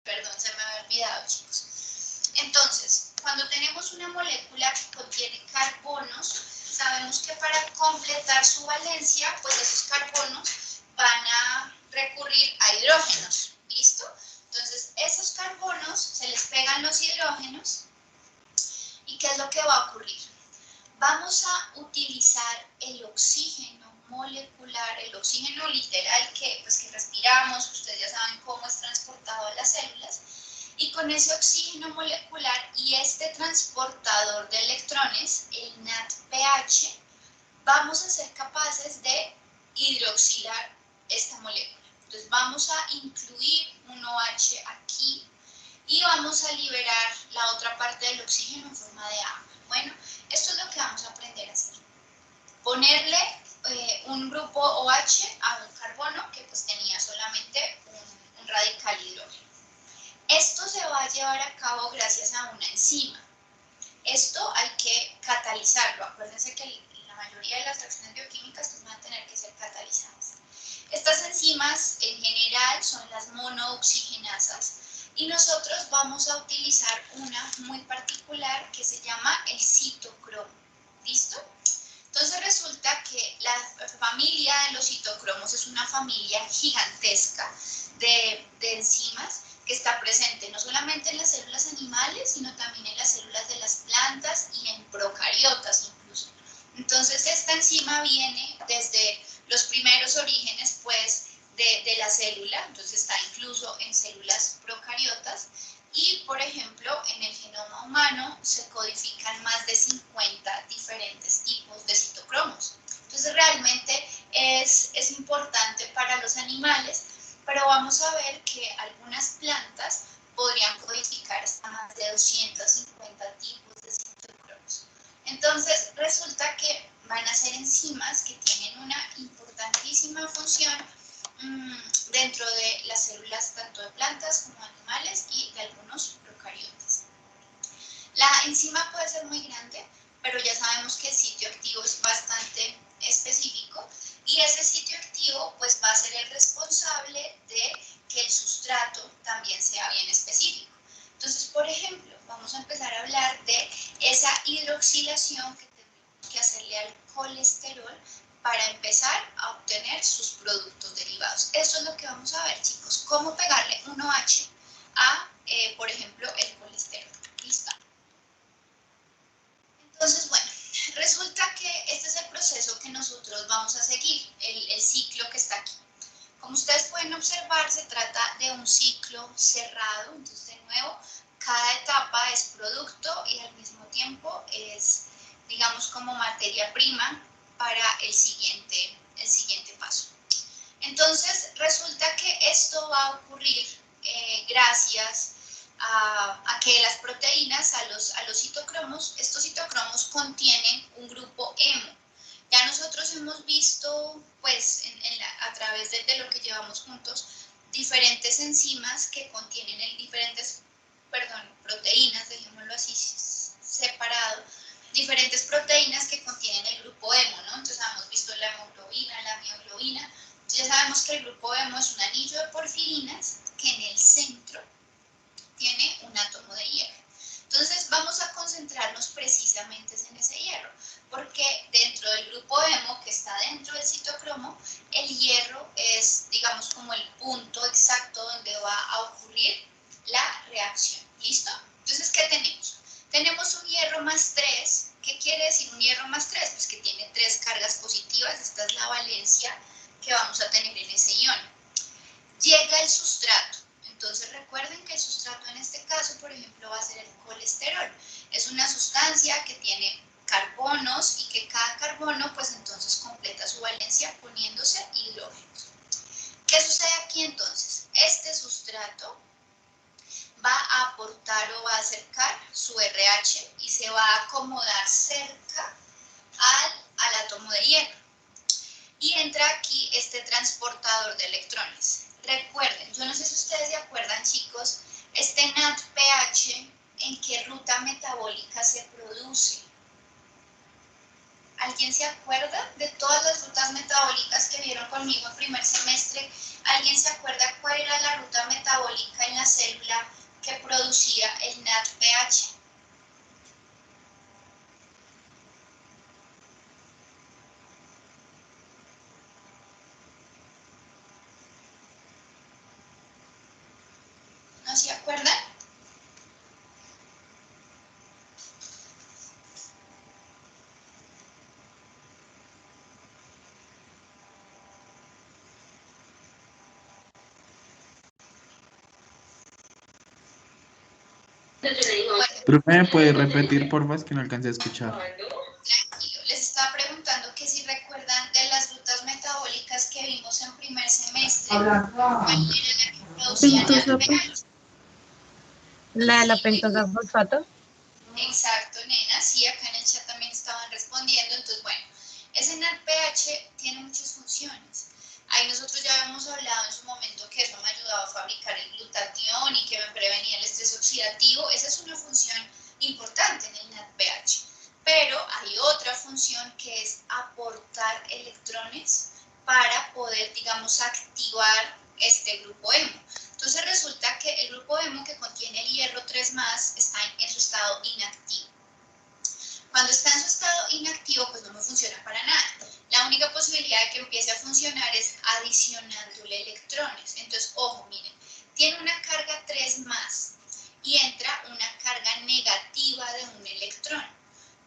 Perdón, se me había olvidado, chicos. Entonces, cuando tenemos una molécula que contiene carbonos, sabemos que para completar su valencia, pues esos carbonos van a recurrir a hidrógenos. ¿Listo? Entonces, esos carbonos se les pegan los hidrógenos. ¿Y qué es lo que va a ocurrir? Vamos a utilizar el oxígeno molecular, el oxígeno literal que respiramos, ustedes ya saben cómo es transportado a las células, y con ese oxígeno molecular y este transportador de electrones, el NADPH, vamos a ser capaces de hidroxilar esta molécula. Entonces vamos a incluir un OH aquí y vamos a liberar la otra parte del oxígeno en forma de agua. Bueno, esto es lo que vamos a aprender a hacer. Ponerle un grupo OH a un carbono que pues tenía solamente un radical hidrógeno. Esto se va a llevar a cabo gracias a una enzima. Esto hay que catalizarlo. Acuérdense que la mayoría de las reacciones bioquímicas pues, van a tener que ser catalizadas. Estas enzimas en general son las monooxigenasas y nosotros vamos a utilizar una muy particular que se llama el citocromo. ¿Listo? Entonces resulta que la familia de los citocromos es una familia gigantesca de enzimas que está presente no solamente en las células animales, sino también en las células de las plantas y en procariotas incluso. Entonces esta enzima viene desde los primeros orígenes pues, de la célula, entonces está incluso en células procariotas y, por ejemplo, en el genoma humano se codifican más de 50 diferentes tipos de citocromos. Entonces realmente es importante para los animales, pero vamos a ver que algunas plantas podrían codificar hasta más de 250 tipos de citocromos. Entonces resulta que van a ser enzimas que tienen una importantísima función dentro de las células tanto de plantas como animales y de algunos procariotas. La enzima puede ser muy grande, pero ya sabemos que el sitio activo es bastante específico y ese sitio activo pues va a ser el responsable de que el sustrato también sea bien específico. Entonces, por ejemplo, vamos a empezar a hablar de esa hidroxilación que tenemos que hacerle al colesterol para empezar a obtener sus productos derivados. Esto es lo que vamos a ver, chicos, cómo pegarle un OH a, por ejemplo, el colesterol. ¿Listo? Entonces, bueno, resulta que este es el proceso que nosotros vamos a seguir, el ciclo que está aquí. Como ustedes pueden observar, se trata de un ciclo cerrado, entonces de nuevo, cada etapa es producto y al mismo tiempo es, digamos, como materia prima para el siguiente paso. Entonces, resulta que esto va a ocurrir gracias a que las proteínas, a los citocromos, estos citocromos contienen un grupo hemo. Ya nosotros hemos visto, pues, a través de lo que llevamos juntos, diferentes enzimas que contienen proteínas, dejémoslo así separado, diferentes proteínas que contienen el grupo hemo, ¿no? Entonces hemos visto la hemoglobina, la mioglobina. Ya sabemos que el grupo hemo es un anillo de porfirinas que en el centro tiene un átomo de hierro. Entonces vamos a concentrarnos precisamente en ese hierro, porque dentro del grupo hemo que está dentro del citocromo, el hierro es, digamos, como el punto exacto donde va a ocurrir la reacción. ¿Listo? Entonces, ¿qué tenemos? Tenemos un hierro más 3. ¿Qué quiere decir un hierro más 3? Pues que tiene 3 cargas positivas. Esta es la valencia que vamos a tener en ese ion. Llega el sustrato. Entonces recuerden que el sustrato en este caso, por ejemplo, va a ser el colesterol. Es una sustancia que tiene carbonos y que cada carbono pues entonces completa su valencia poniéndose hidrógenos. ¿Qué sucede aquí entonces? Este sustrato va a aportar o va a acercar su RH y se va a acomodar cerca al átomo de hierro. Y entra aquí este transportador de electrones. Recuerden, yo no sé si ustedes se acuerdan, chicos, este NADPH, ¿en qué ruta metabólica se produce? ¿Alguien se acuerda de todas las rutas metabólicas que vieron conmigo en primer semestre? ¿Alguien se acuerda cuál era la ruta metabólica en la célula que producía el NADPH? ¿No se acuerdan? Pero me puede repetir, por más que no alcance a escuchar. Tranquilo, les estaba preguntando que si recuerdan de las rutas metabólicas que vimos en primer semestre, ¿cuál era la que producía NADPH? La de la Sí, pentosa fosfato. exacto, nena, sí, acá en el chat también estaban respondiendo. Entonces, bueno, ese NADPH tiene muchas funciones. Ahí nosotros ya habíamos hablado en su momento que eso me ayudaba a fabricar el glutatión y que me prevenía el estrés oxidativo. Esa es una función importante en el NADPH. Pero hay otra función que es aportar electrones para poder, digamos, activar este grupo hemo. Entonces resulta que el grupo hemo que contiene el hierro 3+, está en su estado inactivo. Cuando está en su estado inactivo, pues no me funciona para nada. La única posibilidad de que empiece a funcionar es adicionándole electrones. Entonces, ojo, miren, tiene una carga 3+, y entra una carga negativa de un electrón.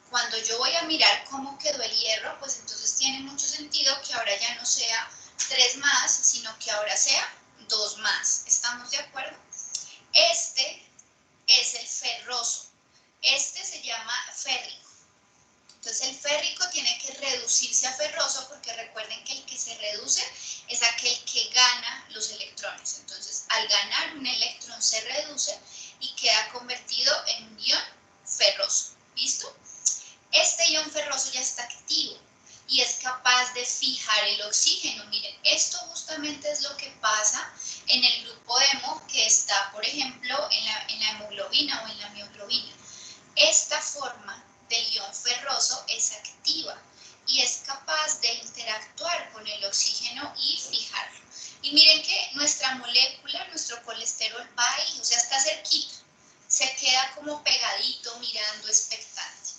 Cuando yo voy a mirar cómo quedó el hierro, pues entonces tiene mucho sentido que ahora ya no sea 3+, sino que ahora sea 2+. ¿Estamos de acuerdo? Este es el ferroso. Este se llama férrico. Entonces el férrico tiene que reducirse a ferroso porque recuerden que el que se reduce es aquel que gana los electrones. Entonces al ganar un electrón se reduce y queda convertido en un ion ferroso. ¿Listo? Este ion ferroso ya está activo y es capaz de fijar el oxígeno. Miren, esto justamente es lo que pasa en el grupo hemo que está, por ejemplo, en la hemoglobina o en la mioglobina. Esta forma del ion ferroso es activa y es capaz de interactuar con el oxígeno y fijarlo. Y miren que nuestra molécula, nuestro colesterol va ahí, o sea, está cerquita, se queda como pegadito mirando expectante.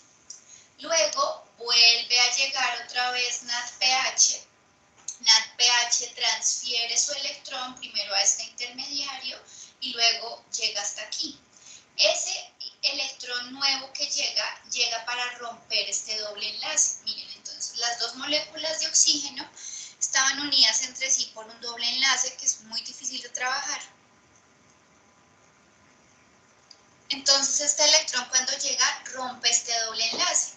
Luego vuelve a llegar otra vez NADPH. NADPH transfiere su electrón primero a este intermediario y luego llega hasta aquí. Ese electrón nuevo que llega para romper este doble enlace. Miren, entonces las dos moléculas de oxígeno estaban unidas entre sí por un doble enlace que es muy difícil de trabajar. Entonces este electrón cuando llega rompe este doble enlace.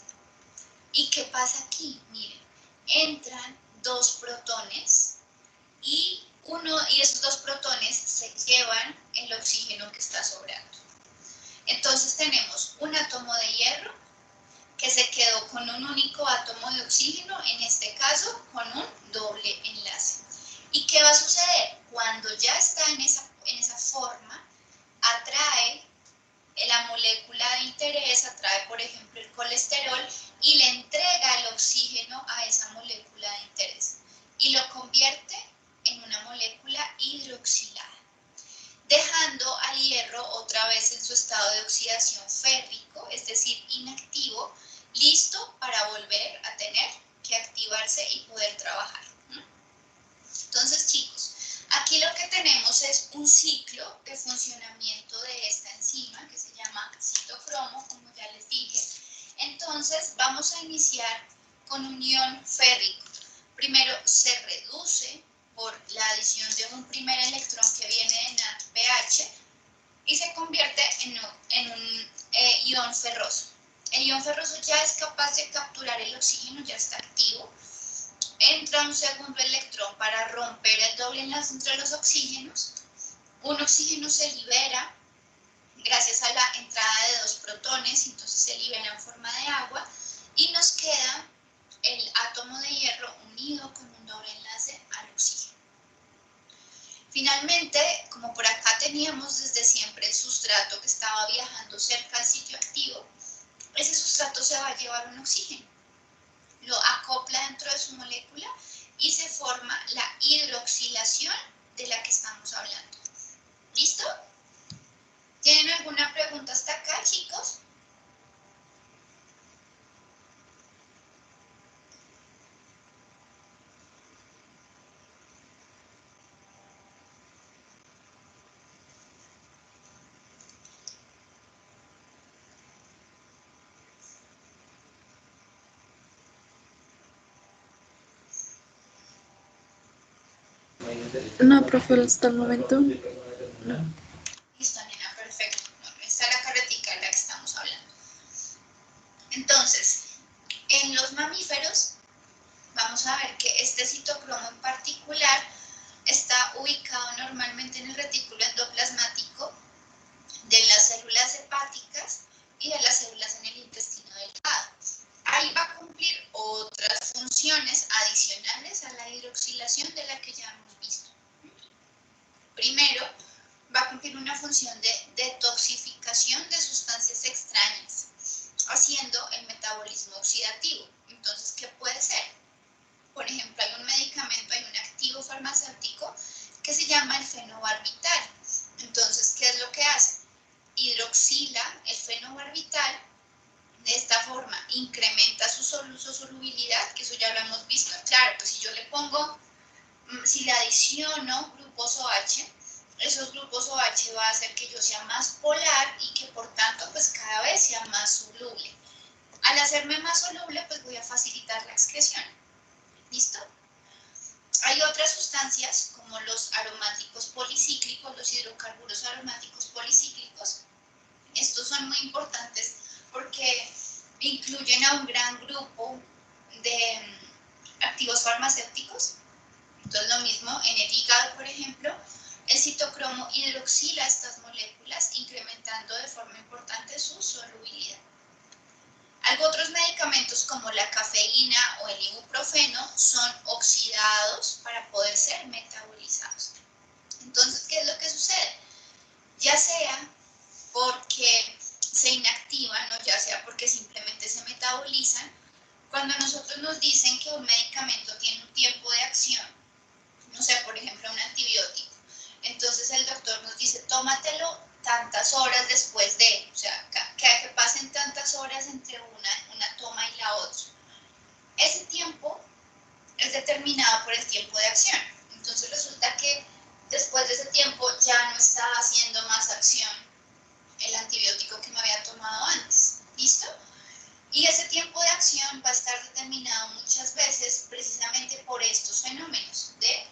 ¿Y qué pasa aquí? Miren, entran dos protones y esos dos protones se llevan el oxígeno que está sobrando. Entonces tenemos un átomo de hierro que se quedó con un único átomo de oxígeno, en este caso con un doble enlace. ¿Y qué va a suceder? Cuando ya está en esa forma, atrae la molécula de interés, atrae por ejemplo el colesterol y le entrega el oxígeno a esa molécula de interés y lo convierte en una molécula hidroxilada, dejando al hierro otra vez en su estado de oxidación férrico, es decir, inactivo, listo para volver a tener que activarse y poder trabajar. Entonces, chicos, aquí lo que tenemos es un ciclo de funcionamiento de esta enzima que se llama citocromo, como ya les dije. Entonces, vamos a iniciar con un ion férrico. Primero se reduce por la adición de un primer electrón que viene de NADPH y se convierte en un ion ferroso. El ion ferroso ya es capaz de capturar el oxígeno, ya está activo. Entra un segundo electrón para romper el doble enlace entre los oxígenos. Un oxígeno se libera gracias a la entrada de dos protones, entonces se libera en forma de agua y nos queda el átomo de hierro unido con un doble enlace al oxígeno. Finalmente, como por acá teníamos desde siempre el sustrato que estaba viajando cerca al sitio activo, ese sustrato se va a llevar un oxígeno. Lo acopla dentro de su molécula y se forma la hidroxilación de la que estamos hablando. ¿Listo? ¿Tienen alguna pregunta hasta acá, chicos? No, profe, hasta el momento. No. Listo, nena, perfecto. Bueno, esta es la carretica de la que estamos hablando. Entonces, en los mamíferos, vamos a ver que este citocromo en particular está ubicado normalmente en el retículo endoplasmático de las células hepáticas y de las células en el intestino delgado. Ahí va a cumplir otras funciones adicionales a la hidroxilación de la que ya hemos visto. Primero, va a cumplir una función de detoxificación de sustancias extrañas, haciendo el metabolismo oxidativo. Entonces, ¿qué puede ser? Por ejemplo, hay un medicamento, hay un activo farmacéutico que se llama el fenobarbital. Entonces, ¿qué es lo que hace? Hidroxila el fenobarbital, de esta forma incrementa su solubilidad, que eso ya lo hemos visto. Claro, pues si yo le pongo, si le adiciono grupos OH, esos grupos OH va a hacer que yo sea más polar y que por tanto pues cada vez sea más soluble. Al hacerme más soluble pues voy a facilitar la excreción. ¿Listo? Hay otras sustancias como los aromáticos policíclicos, los hidrocarburos aromáticos policíclicos. Estos son muy importantes porque incluyen a un gran grupo de activos farmacéuticos. Entonces lo mismo en el hígado, por ejemplo, el citocromo hidroxila estas moléculas, incrementando de forma importante su solubilidad. Otros medicamentos como la cafeína o el ibuprofeno son oxidados para poder ser metabolizados. Entonces, ¿qué es lo que sucede? Ya sea porque se inactivan o ya sea porque simplemente se metabolizan, cuando nosotros nos dicen que un medicamento tiene un tiempo de acción, no sé, por ejemplo, un antibiótico, entonces el doctor nos dice, tómatelo tantas horas después de, o sea, que pasen tantas horas entre una toma y la otra. Ese tiempo es determinado por el tiempo de acción. Entonces resulta que después de ese tiempo ya no está haciendo más acción el antibiótico que me había tomado antes. ¿Listo? Y ese tiempo de acción va a estar determinado muchas veces precisamente por estos fenómenos de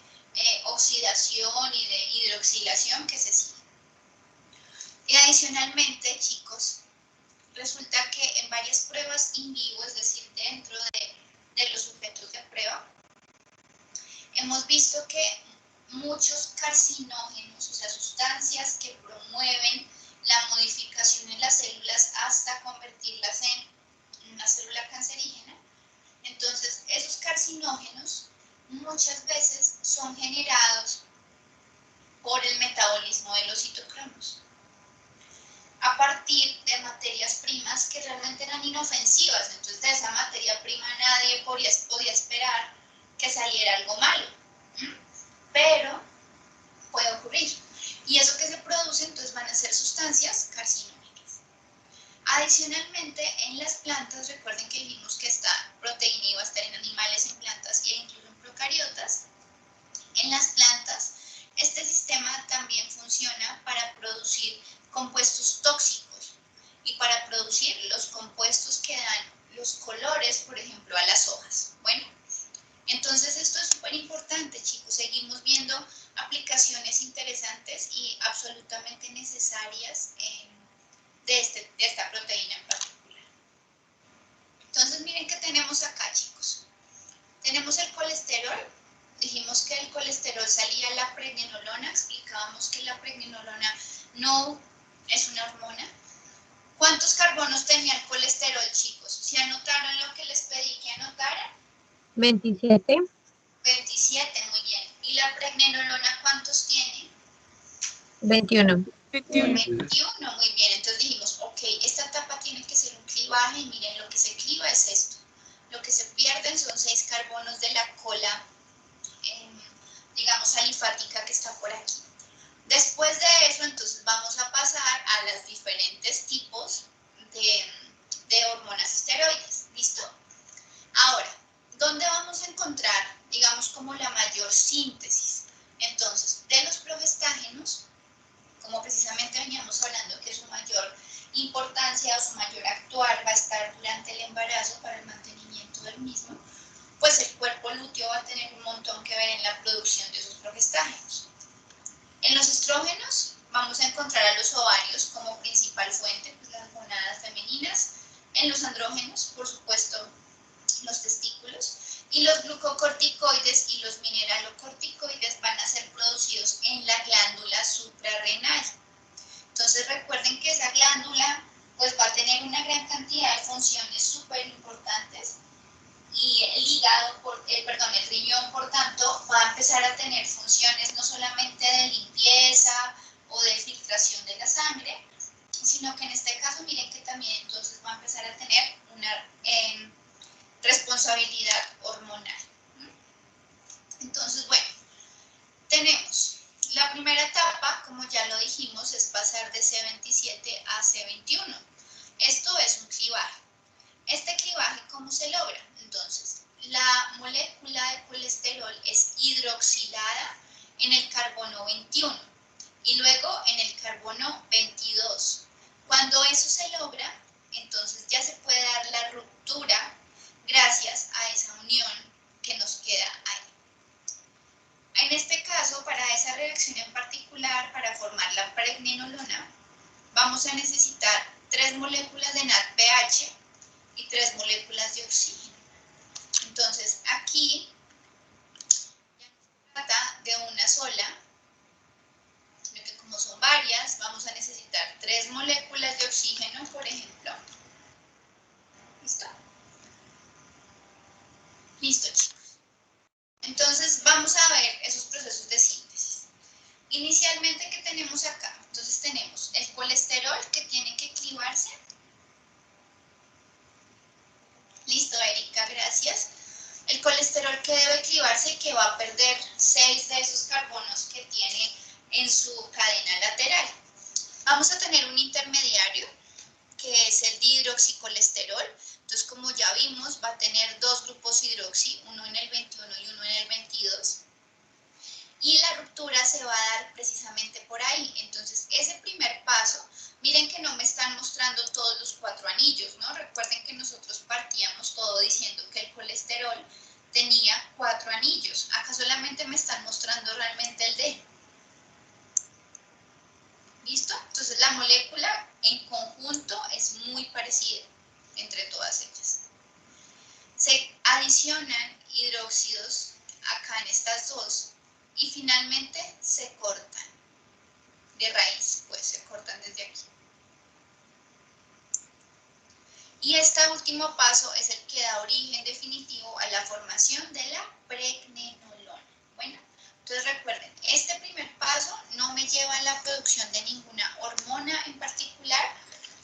oxidación y de hidroxilación que se siguen. Y adicionalmente, chicos, resulta que en varias pruebas in vivo, es decir, dentro de los sujetos de prueba, hemos visto que muchos carcinógenos, o sea, sustancias que promueven la modificación en las células hasta convertirlas en una célula cancerígena, entonces esos carcinógenos muchas veces son generados por el metabolismo de los citocromos, a partir de materias primas que realmente eran inofensivas. Entonces de esa materia prima nadie podía esperar que saliera algo malo, pero puede ocurrir. Y eso que se produce entonces van a ser sustancias carcinógenas. Adicionalmente, en las plantas, recuerden que dijimos que esta proteína iba a estar en animales, en plantas e incluso en procariotas. En las plantas, este sistema también funciona para producir compuestos tóxicos y para producir los compuestos que dan los colores, por ejemplo, a las hojas. Bueno, entonces esto es súper importante, chicos. Seguimos viendo aplicaciones interesantes y absolutamente necesarias de esta proteína en particular. Entonces miren qué tenemos acá, chicos. Tenemos el colesterol. Dijimos que el colesterol salía la pregnenolona, explicábamos que la pregnenolona no es una hormona. ¿Cuántos carbonos tenía el colesterol, chicos? ¿Se anotaron lo que les pedí que anotaran? 27. 27, muy bien. ¿Y la pregnenolona cuántos tiene? 21. 21, muy bien. Entonces dijimos, ok, esta etapa tiene que ser un clivaje y miren, lo que se cliva es esto. Lo que se pierden son 6 carbonos de la cola, digamos, digamos, alifática que está por aquí. Después de eso, entonces vamos a pasar a los diferentes tipos de hormonas esteroides. ¿Listo? Ahora, ¿dónde vamos a encontrar, digamos, como la mayor síntesis? Entonces, de los progestágenos, como precisamente veníamos hablando que su mayor importancia o su mayor actuar va a estar durante el embarazo para el mantenimiento del mismo, pues el cuerpo lúteo va a tener un montón que ver en la producción de esos progestágenos. En los estrógenos vamos a encontrar a los ovarios como principal fuente, pues las gonadas femeninas. En los andrógenos, por supuesto, los testículos. Y los glucocorticoides y los mineralocorticoides van a ser producidos en la glándula suprarrenal. Entonces recuerden que esa glándula pues va a tener una gran cantidad de funciones súper importantes y el hígado, el riñón, por tanto, va a empezar a tener funciones no solamente de limpieza o de filtración de la sangre, sino que en este caso miren que también entonces va a empezar a tener una responsabilidad hormonal. Entonces, bueno, tenemos la primera etapa, como ya lo dijimos, es pasar de C27 a C21. Esto es un clivaje. Este clivaje, ¿cómo se logra? Entonces, la molécula de colesterol es hidroxilada en el carbono 21 y luego en el carbono 22. Cuando eso se logra, entonces ya se puede dar la ruptura gracias a esa unión que nos queda ahí. En este caso, para esa reacción en particular, para formar la pregnenolona, vamos a necesitar 3 moléculas de NADPH y 3 moléculas de oxígeno. Entonces, aquí ya no se trata de una sola, sino que como son varias, vamos a necesitar 3 moléculas de oxígeno, por ejemplo. ¿Listo? Listo, chicos. Entonces, vamos a ver esos procesos de síntesis. Inicialmente, ¿qué tenemos acá? Entonces, tenemos el colesterol que tiene que clivarse. Listo, Erika, gracias. El colesterol que debe clivarse y que va a perder 6 de esos carbonos que tiene en su cadena lateral. Vamos a tener un intermediario que es el dihidroxicolesterol. Entonces, como ya vimos, va a tener 2 grupos hidroxi, uno en el 21 y uno en el 22. Y la ruptura se va a dar precisamente por ahí. Entonces, ese primer paso, miren que no me están mostrando todos los 4 anillos, ¿no? Recuerden que nosotros partíamos todo diciendo que el colesterol tenía 4 anillos. Acá solamente me están mostrando realmente el D. ¿Listo? Entonces, la molécula en conjunto es muy parecida entre todas ellas. Se adicionan hidróxidos acá en estas dos y finalmente se cortan de raíz, pues se cortan desde aquí. Y este último paso es el que da origen definitivo a la formación de la pregnenolona. Bueno, entonces recuerden, este primer paso no me lleva a la producción de ninguna hormona en particular,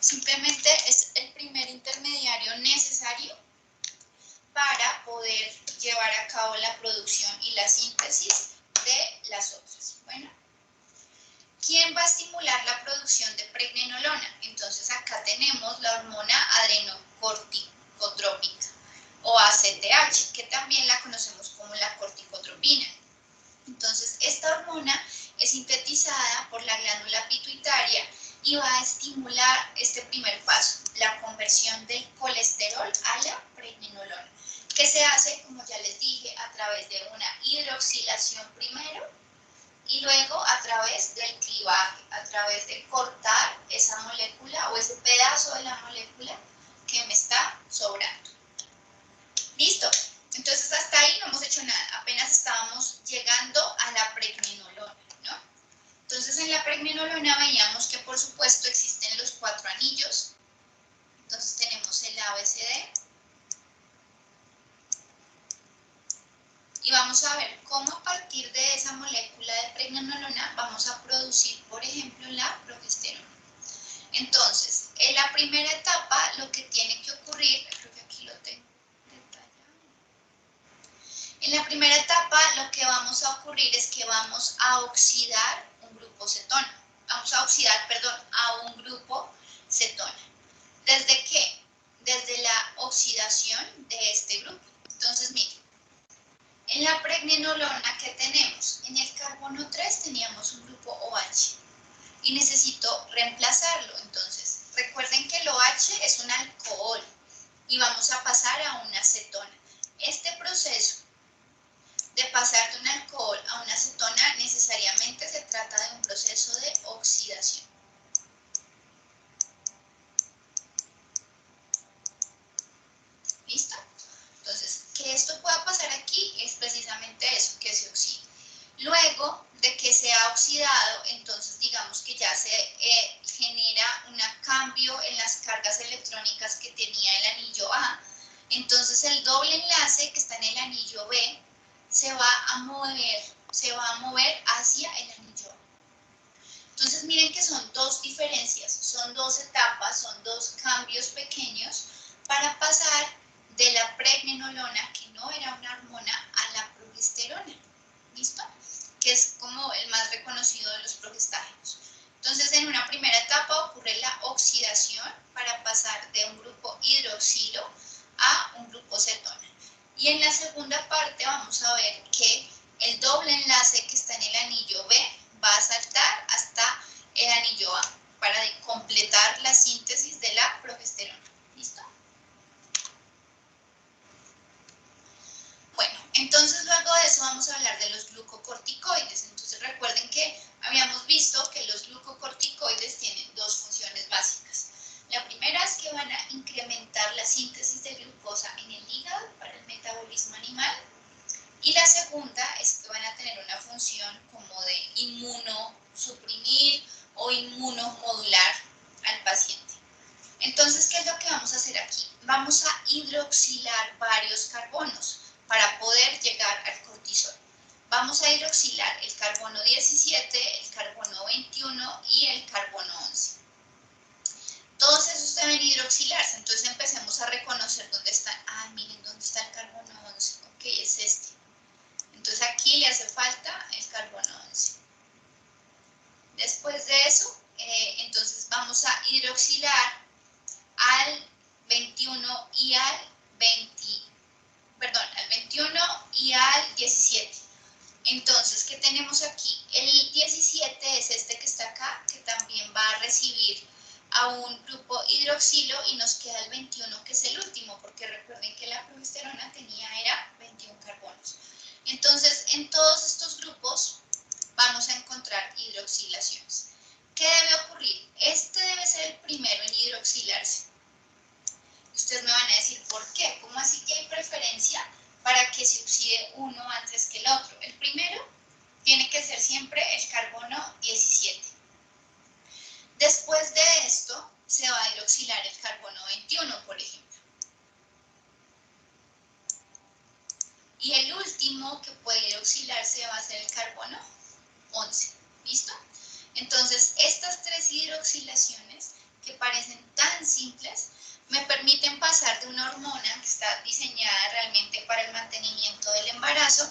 simplemente es el primer intermediario necesario para poder llevar a cabo la producción y la síntesis de las otras. Bueno, ¿quién va a estimular la producción de pregnenolona? Entonces acá tenemos la hormona adrenocorticotrópica o ACTH, que también la conocemos como la corticotropina. Entonces esta hormona es sintetizada por la glándula pituitaria y va a estimular este primer paso, la conversión del colesterol a la pregnenolona, que se hace, como ya les dije, a través de una hidroxilación primero y luego a través del clivaje, a través de cortar esa molécula o ese pedazo de la molécula que me está sobrando. ¿Listo? Entonces hasta ahí no hemos hecho nada, apenas estábamos llegando a la pregnenolona, ¿no? Entonces en la pregnenolona veíamos que por supuesto existen los 4 anillos. Entonces tenemos el ABCD. Y vamos a ver cómo a partir de esa molécula de pregnenolona vamos a producir, por ejemplo, la progesterona. Entonces, en la primera etapa lo que tiene que ocurrir, creo que aquí lo tengo detallado. En la primera etapa lo que vamos a ocurrir es que vamos a oxidar un grupo cetona. Vamos a oxidar, perdón, a un grupo cetona. ¿Desde qué? Desde la oxidación de este grupo. Entonces, miren, en la pregnenolona que tenemos, en el carbono 3 teníamos un grupo OH y necesito reemplazarlo. Entonces, recuerden que el OH es un alcohol y vamos a pasar a una acetona. Este proceso de pasar de un alcohol a una acetona necesariamente se trata de un proceso de oxidación. ¿Listo? Entonces, que esto pueda pasar aquí es precisamente eso, que se oxide. Luego de que se ha oxidado, entonces digamos que ya se genera un cambio en las cargas electrónicas que tenía el anillo A. Entonces el doble enlace que está en el anillo B se va a mover hacia el anillo A. Entonces miren que son dos diferencias, son dos etapas, son dos cambios pequeños para pasar de la pregnenolona, que no era una hormona, a la progesterona. ¿Listo? Que es como el más reconocido de los progestágenos. Entonces, en una primera etapa ocurre la oxidación para pasar de un grupo hidroxilo a un grupo cetona. Y en la segunda parte vamos a ver que el doble enlace que está en el anillo B va a saltar hasta el anillo A para completar la síntesis de la progesterona. ¿Listo? Bueno, entonces luego de eso vamos a hablar de los glucocorticoides. Entonces recuerden que habíamos visto que los glucocorticoides tienen dos funciones básicas. La primera es que van a incrementar la síntesis de glucosa en el hígado para el metabolismo animal. Y la segunda es que van a tener una función como de inmunosuprimir o inmunomodular al paciente. Entonces, ¿qué es lo que vamos a hacer aquí? Vamos a hidroxilar varios carbonos para poder llegar al cortisol. Vamos a hidroxilar el carbono 17, el carbono 21 y el carbono 11. Todos esos deben hidroxilarse, entonces empecemos a reconocer dónde están. Ah, miren, ¿dónde está el carbono 11? Ok, es este. Entonces aquí le hace falta el carbono 11. Después de eso, entonces vamos a hidroxilar al 21 y al 21 y al 17. Entonces, ¿qué tenemos aquí? El 17 es este que está acá, que también va a recibir a un grupo hidroxilo, y nos queda el 21, que es el último, porque recuerden que la progesterona era 21 carbonos. Entonces, en todos estos grupos vamos a encontrar hidroxilaciones. ¿Qué debe ocurrir? Este debe ser el primero en hidroxilarse. Ustedes me van a decir, ¿por qué? ¿Cómo así que hay preferencia para que se oxide uno antes que el otro? El primero tiene que ser siempre el carbono 17. Después de esto, se va a hidroxilar el carbono 21, por ejemplo. Y el último que puede hidroxilarse va a ser el carbono 11. ¿Listo? Entonces, estas tres hidroxilaciones, que parecen tan simples, me permiten pasar de una hormona que está diseñada realmente para el mantenimiento del embarazo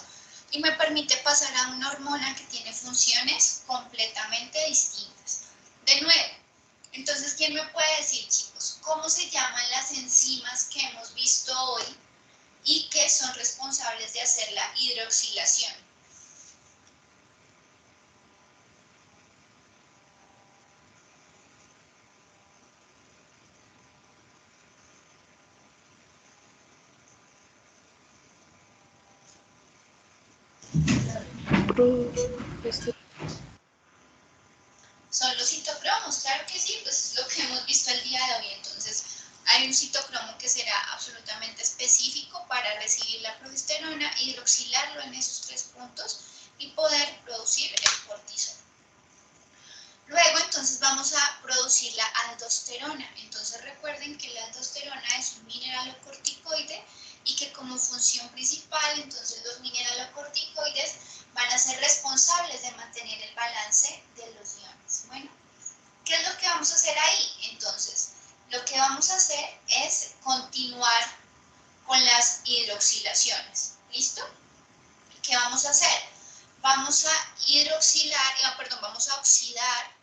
y me permite pasar a una hormona que tiene funciones completamente distintas. De nuevo, entonces, ¿quién me puede decir, chicos, cómo se llaman las enzimas que hemos visto hoy y que son responsables de hacer la hidroxilación? Son los citocromos, claro que sí, pues es lo que hemos visto el día de hoy. Entonces, hay un citocromo que será absolutamente específico para recibir la progesterona, hidroxilarlo en esos tres puntos y poder producir el cortisol. Luego, entonces, vamos a producir la aldosterona. Entonces, recuerden que la aldosterona es un mineralocorticoide y que como función principal, entonces, los mineralocorticoides van a ser responsables de mantener el balance de los iones. Bueno, ¿qué es lo que vamos a hacer ahí? Entonces, lo que vamos a hacer es continuar con las hidroxilaciones. ¿Listo? ¿qué vamos a hacer? Vamos a vamos a oxidar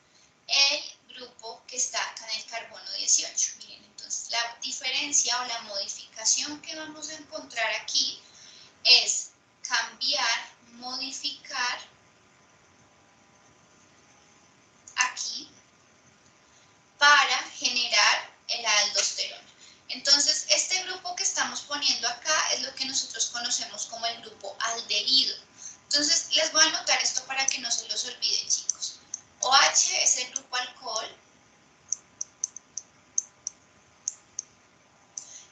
el grupo que está acá en el carbono 18. Miren, entonces la diferencia o la modificación que vamos a encontrar aquí es cambiar, modificar aquí para generar el aldosterona. Entonces, este grupo que estamos poniendo acá es lo que nosotros conocemos como el grupo aldehído. Entonces, les voy a anotar esto para que no se los olviden, chicos. OH es el grupo alcohol.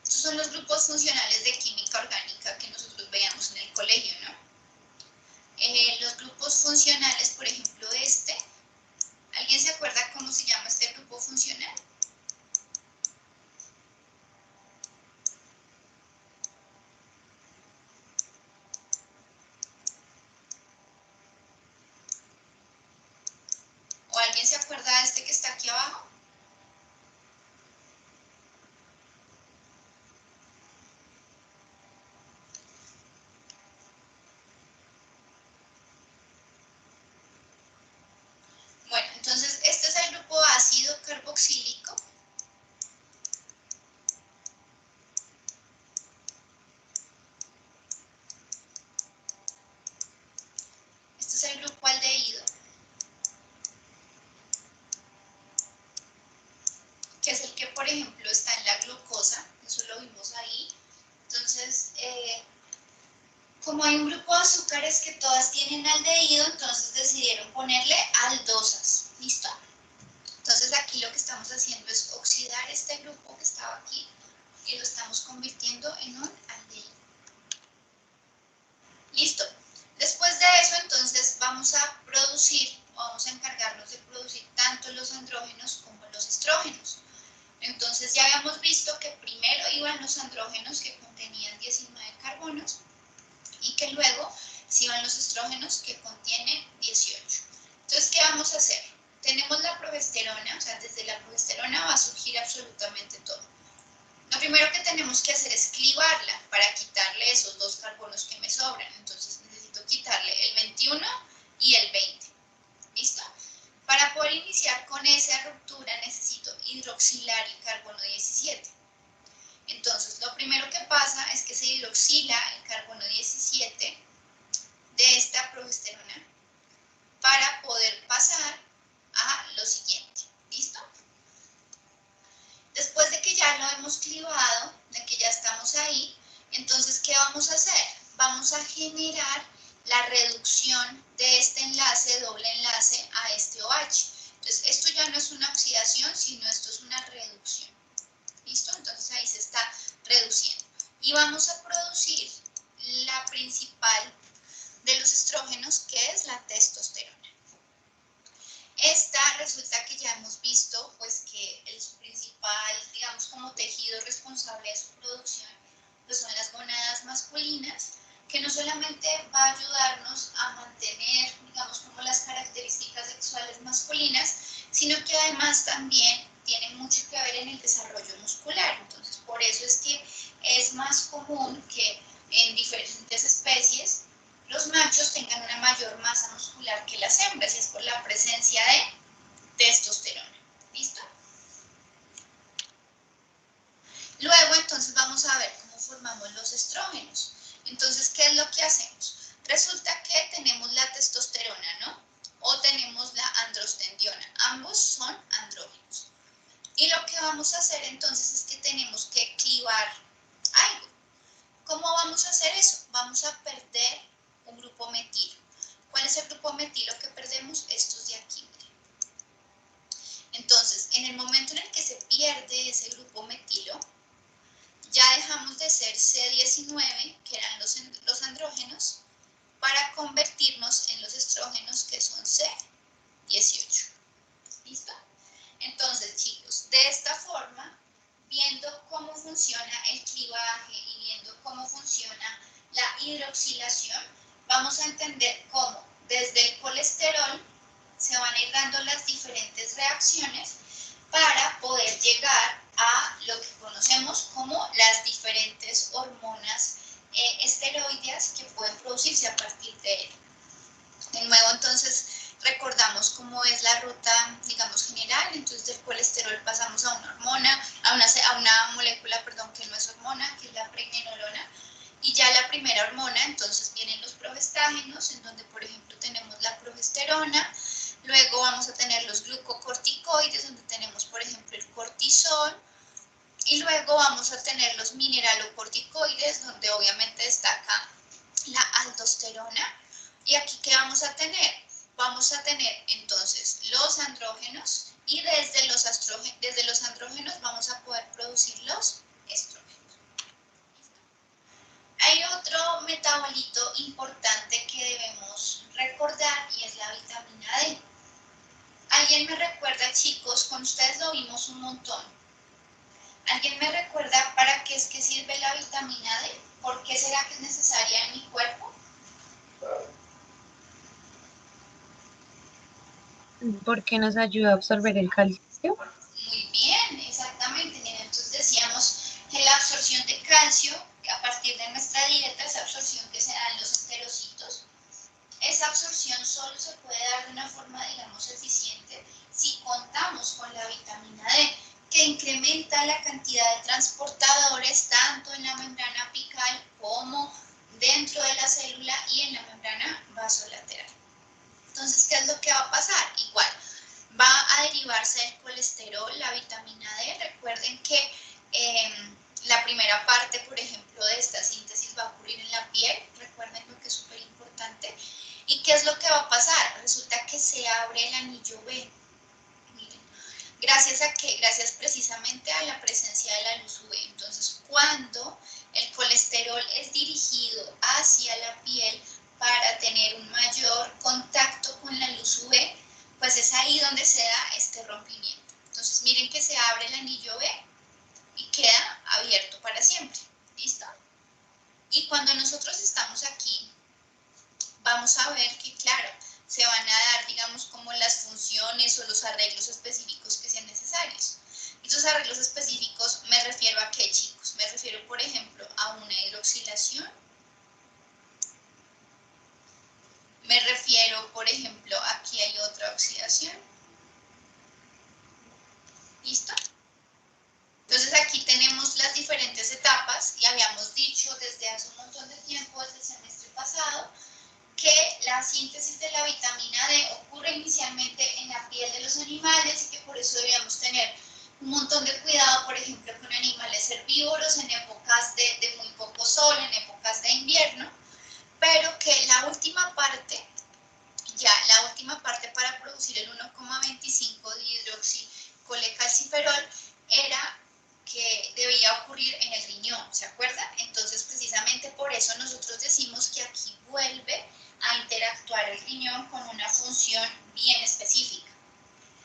Estos son los grupos funcionales de química orgánica que nosotros veíamos en el colegio, ¿no? Los grupos funcionales, por ejemplo, ¿alguien se acuerda cómo se llama este grupo funcional? ¿O alguien se acuerda de este que está aquí abajo? Bueno, entonces este es el grupo ácido carboxílico. Este es el grupo aldehído, que es el que, por ejemplo, está en la glucosa. Eso lo vimos ahí. Entonces, como hay un grupo de azúcares que todas tienen aldehído, entonces decidieron ponerle aldosas. ¿Listo? Entonces aquí lo que estamos haciendo es oxidar este grupo que estaba aquí y lo estamos convirtiendo en un aldehído. ¿Listo? Después de eso, entonces vamos a encargarnos de producir tanto los andrógenos como los estrógenos. Entonces ya habíamos visto que primero iban los andrógenos que contenían 19 carbonos y que luego se iban los estrógenos que contienen 18. Entonces, ¿qué vamos a hacer? Tenemos la progesterona, o sea, desde la progesterona va a surgir absolutamente todo. Lo primero que tenemos que hacer es clivarla para quitarle esos dos carbonos que me sobran. Entonces necesito quitarle el 21 y el 20. ¿Listo? Para poder iniciar con esa ruptura necesito hidroxilar el carbono 17. Entonces lo primero que pasa es que se hidroxila el carbono 17 de esta progesterona para poder pasar a lo siguiente. ¿Listo? Después de que ya lo hemos clivado, de que ya estamos ahí, entonces, ¿qué vamos a hacer? Vamos a generar la reducción de este enlace, doble enlace, a este OH. Entonces, esto ya no es una oxidación, sino esto es una reducción. ¿Listo? Entonces, ahí se está reduciendo. Y vamos a producir la principal de los estrógenos, que es la testosterona. Esta resulta que ya hemos visto pues que el principal, digamos, como tejido responsable de su producción pues son las gónadas masculinas, que no solamente va a ayudarnos a mantener, digamos, como las características sexuales masculinas, sino que además también tiene mucho que ver en el desarrollo muscular. Entonces, por eso es que es más común que en diferentes especies los machos tengan una mayor masa muscular que las hembras, y es por la presencia de testosterona. ¿Listo? Luego, entonces, vamos a ver cómo formamos los estrógenos. Entonces, ¿qué es lo que hacemos? Resulta que tenemos la testosterona, ¿no? O tenemos la androstendiona. Ambos son andrógenos. Y lo que vamos a hacer, entonces, es que tenemos que clivar algo. ¿Cómo vamos a hacer eso? Vamos a perder un grupo metilo. ¿Cuál es el grupo metilo que perdemos? Estos de aquí. Entonces, en el momento en el que se pierde ese grupo metilo, ya dejamos de ser C19, que eran los andrógenos, para convertirnos en los estrógenos, que son C18. ¿Listo? Entonces, chicos, de esta forma, viendo cómo funciona el clivaje y viendo cómo funciona la hidroxilación, vamos a entender cómo desde el colesterol se van a ir dando las diferentes reacciones para poder llegar a lo que conocemos como las diferentes hormonas esteroideas que pueden producirse a partir de él. De nuevo, entonces, recordamos cómo es la ruta, digamos, general. Entonces, del colesterol pasamos a una hormona, a una molécula, perdón, que no es hormona, que es la pregnenolona. Y ya la primera hormona, entonces vienen los progestágenos, en donde, por ejemplo, tenemos la progesterona. Luego vamos a tener los glucocorticoides, donde tenemos, por ejemplo, el cortisol. Y luego vamos a tener los mineralocorticoides, donde obviamente destaca la aldosterona. Y aquí, ¿qué vamos a tener? Vamos a tener entonces los andrógenos y desde los andrógenos vamos a poder producir los estrógenos. Hay otro metabolito importante que debemos recordar y es la vitamina D. ¿Alguien me recuerda, chicos? Con ustedes lo vimos un montón. ¿Alguien me recuerda para qué es que sirve la vitamina D? ¿Por qué será que es necesaria en mi cuerpo? Porque nos ayuda a absorber el calcio. Muy bien, exactamente. Entonces decíamos que la absorción de calcio, a partir de nuestra dieta, esa absorción que se da en los enterocitos, esa absorción solo se puede dar de una forma, digamos, eficiente si contamos con la vitamina D, que incrementa la cantidad de transportadores tanto en la membrana apical como dentro de la célula y en la membrana vasolateral. Entonces, ¿qué es lo que va a pasar? Igual, va a derivarse del colesterol, la vitamina D. Recuerden que la primera parte, por ejemplo, de esta síntesis va a ocurrir en la piel. Recuerden lo que es súper importante. ¿Y qué es lo que va a pasar? Resulta que se abre el anillo B. Miren, gracias precisamente a la presencia de la luz UV. Entonces, cuando el colesterol es dirigido hacia la piel para tener un mayor contacto con la luz UV, pues es ahí donde se da este rompimiento. Entonces, miren que se abre el anillo B y queda abierto para siempre. ¿Listo? Y cuando nosotros estamos aquí, vamos a ver que, claro, se van a dar, digamos, como las funciones o los arreglos específicos que sean necesarios. Estos arreglos específicos me refiero a qué, chicos? Me refiero, por ejemplo, a una hidroxilación. Me refiero, por ejemplo, aquí hay otra oxidación. ¿Listo? Entonces aquí tenemos las diferentes etapas y habíamos dicho desde hace un montón de tiempo, desde el semestre pasado, que la síntesis de la vitamina D ocurre inicialmente en la piel de los animales y que por eso debíamos tener un montón de cuidado, por ejemplo, con animales herbívoros en épocas de muy poco sol, en épocas de invierno, pero que la última parte para producir el 1,25 dihidroxicolecalciferol era que debía ocurrir en el riñón, ¿se acuerdan? Entonces, precisamente por eso nosotros decimos que aquí vuelve a interactuar el riñón con una función bien específica.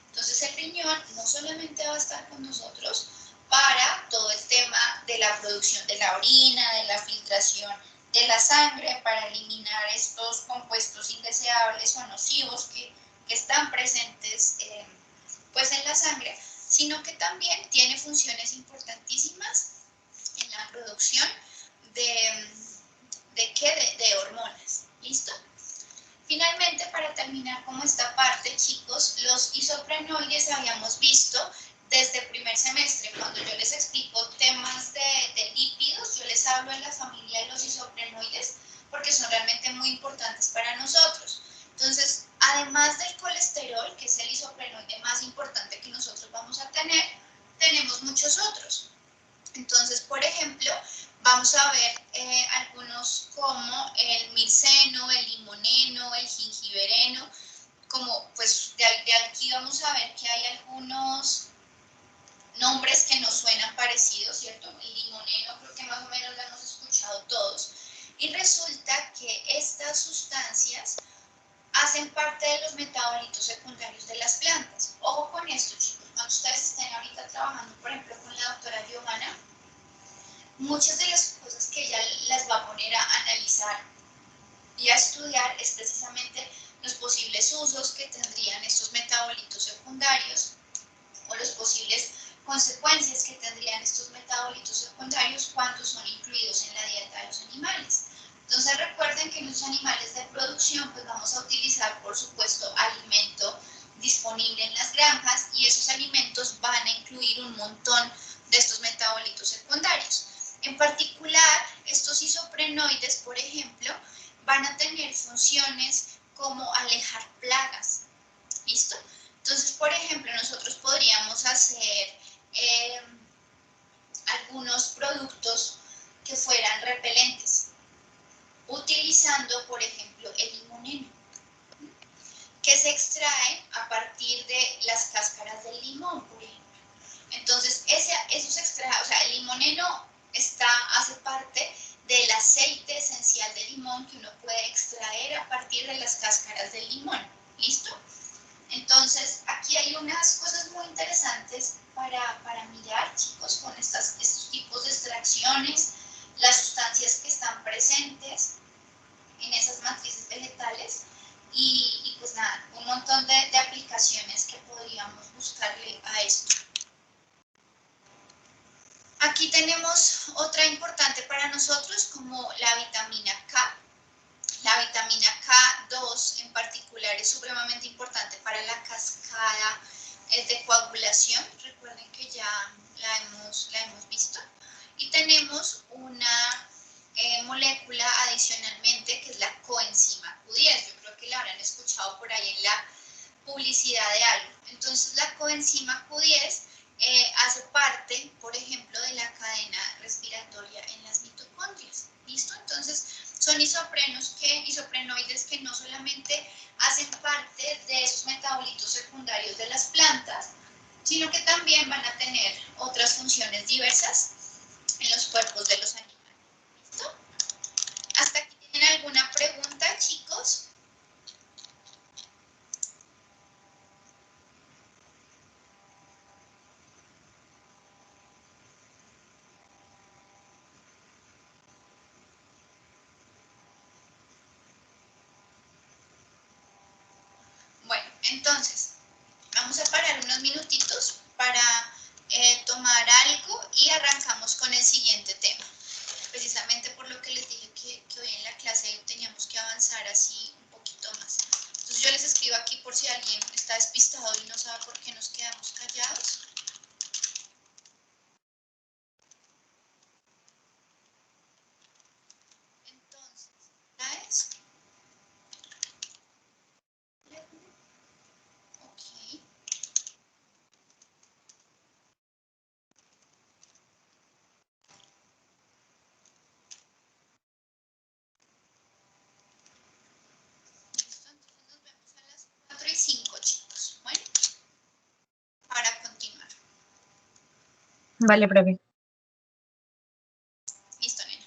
Entonces, el riñón no solamente va a estar con nosotros para todo el tema de la producción de la orina, de la filtración de la sangre, para eliminar estos compuestos indeseables o nocivos que están presentes pues en la sangre, sino que también tiene funciones importantísimas en la producción de hormonas. ¿Listo? Finalmente, para terminar como esta parte, chicos, los isoprenoides habíamos visto desde el primer semestre. Cuando yo les explico temas de lípidos, yo les hablo en la familia de los isoprenoides porque son realmente muy importantes para nosotros. Entonces, además del colesterol, que es el isoprenoide más importante que nosotros vamos a tener, tenemos muchos otros. Entonces, por ejemplo, vamos a ver algunos como el mirceno, el limoneno, el gingibereno, como pues de aquí vamos a ver que hay algunos nombres que nos suenan parecidos, ¿cierto? El limoneno creo que más o menos lo hemos escuchado todos. Y resulta que estas sustancias hacen parte de los metabolitos secundarios de las plantas. Ojo con esto, chicos. Cuando ustedes estén ahorita trabajando, por ejemplo, con la doctora Giovanna, muchas de las cosas que ella las va a poner a analizar y a estudiar es precisamente los posibles usos que tendrían estos metabolitos secundarios o los posibles consecuencias que tendrían estos metabolitos secundarios cuando son incluidos en la dieta de los animales. Entonces recuerden que en los animales de producción pues vamos a utilizar por supuesto alimento disponible en las granjas y esos alimentos van a incluir un montón de estos metabolitos secundarios. En particular, estos isoprenoides, por ejemplo, van a tener funciones como alejar plagas. ¿Listo? Entonces, por ejemplo, nosotros podríamos hacer algunos productos que fueran repelentes, utilizando, por ejemplo, el limoneno, que se extrae a partir de las cáscaras del limón, por ejemplo. Entonces, esos extrae, o sea, el limoneno hace parte del aceite esencial de limón que uno puede extraer a partir de las cáscaras del limón. ¿Listo? Entonces, aquí hay unas cosas muy interesantes para mirar, chicos, con estos tipos de extracciones, las sustancias que están presentes en esas matrices vegetales y pues nada, un montón de aplicaciones que podríamos buscarle a esto. Aquí tenemos otra importante para nosotros como la vitamina K. La vitamina K2 en particular es supremamente importante para la cascada de coagulación. Recuerden que ya la hemos visto. Y tenemos una molécula adicionalmente que es la coenzima Q10. Yo creo que la habrán escuchado por ahí en la publicidad de algo. Entonces la coenzima Q10 hace parte, por ejemplo, de la cadena respiratoria en las mitocondrias. ¿Listo? Entonces son isoprenoides que no solamente hacen parte de esos metabolitos secundarios de las plantas, sino que también van a tener otras funciones diversas en los cuerpos de los animales. ¿Listo? ¿Hasta aquí tienen alguna pregunta, chicos? Bueno, entonces, vamos a parar unos minutitos para tomar algo y arrancamos con el siguiente tema. Precisamente por lo que les dije que hoy en la clase teníamos que avanzar así un poquito más. Entonces yo les escribo aquí por si alguien está despistado y no sabe por qué nos quedamos callados. Entonces, ¿sabes? Ok. Listo, entonces nos vemos a las 4:05, chicos. Bueno, para continuar. Vale, profe. Listo, nena.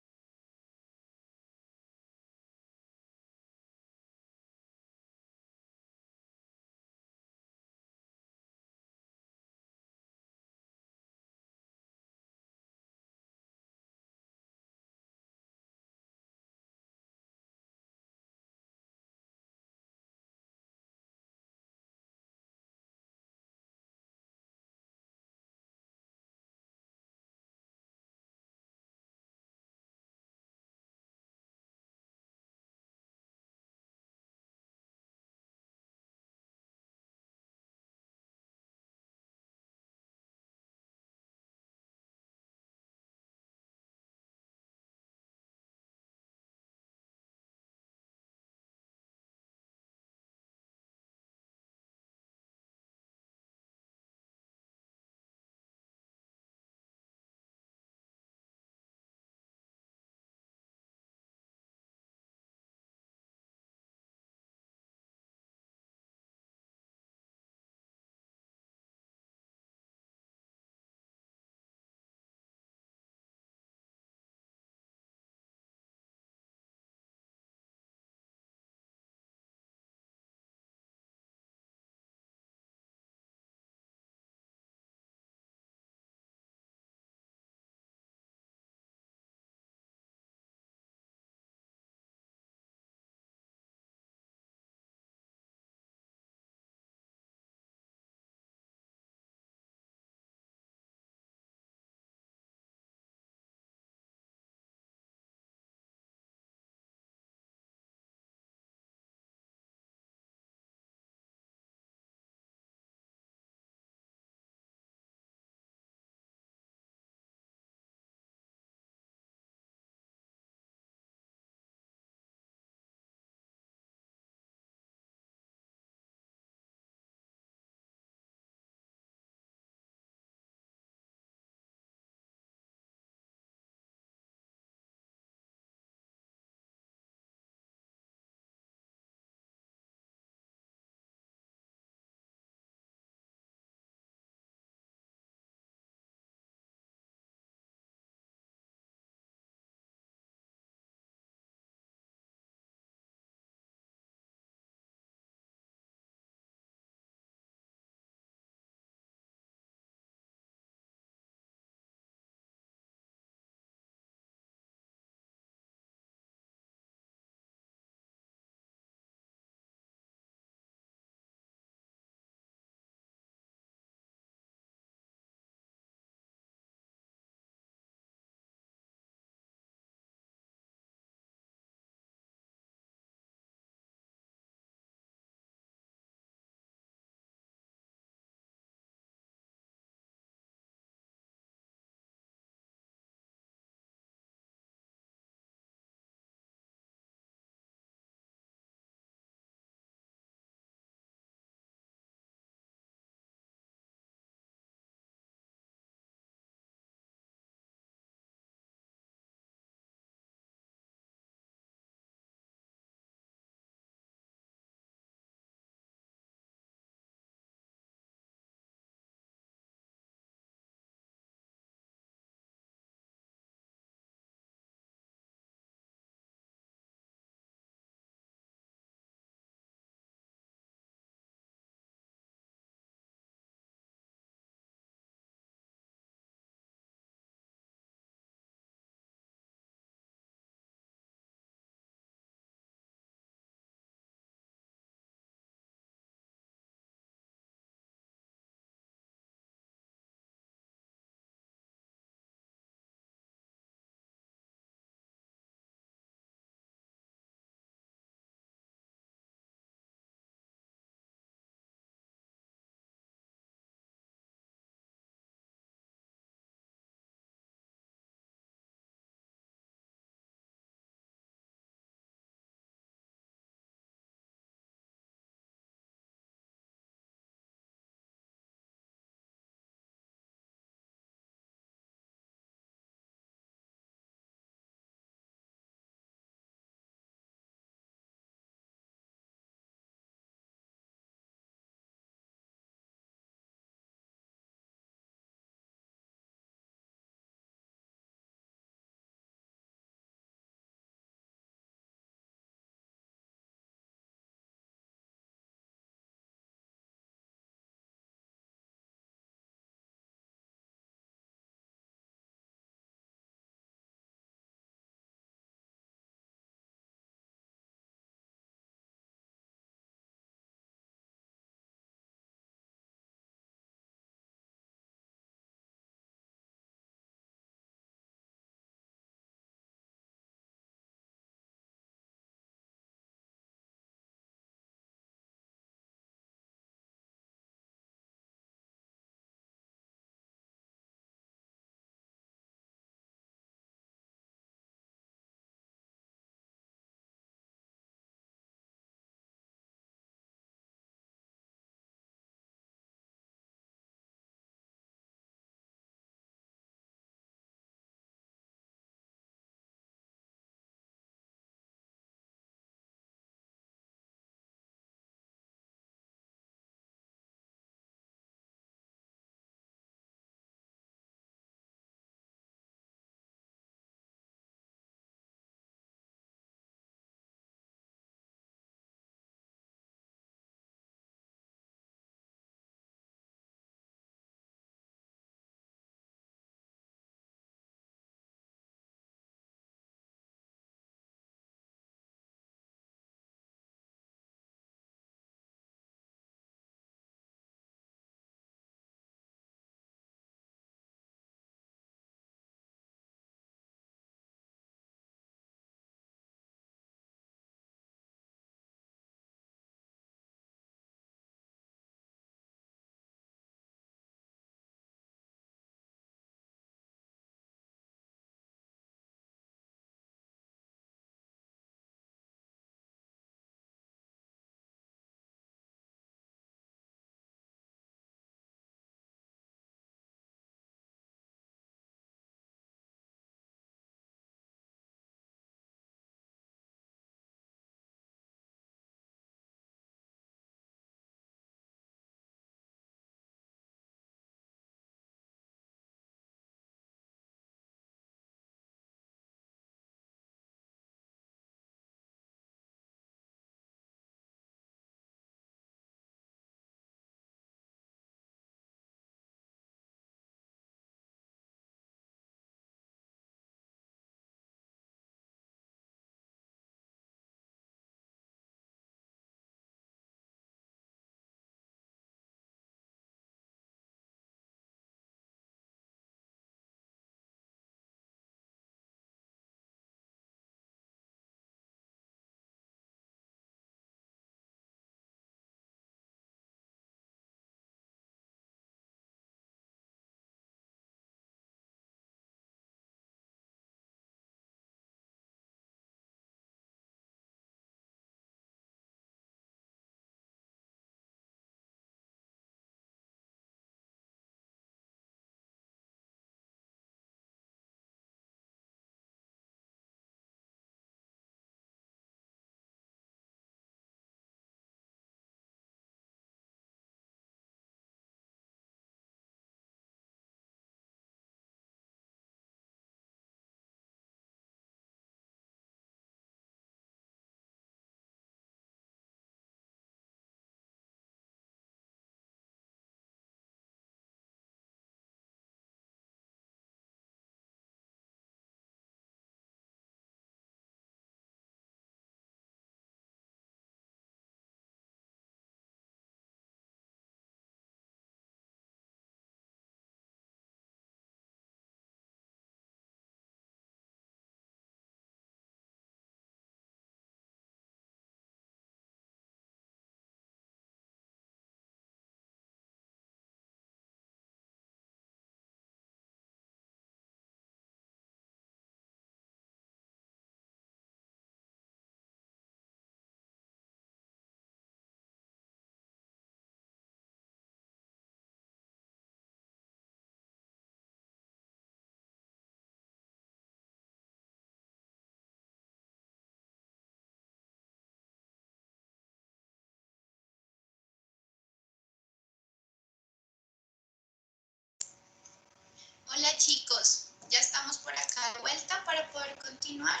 Hola chicos, ya estamos por acá de vuelta para poder continuar.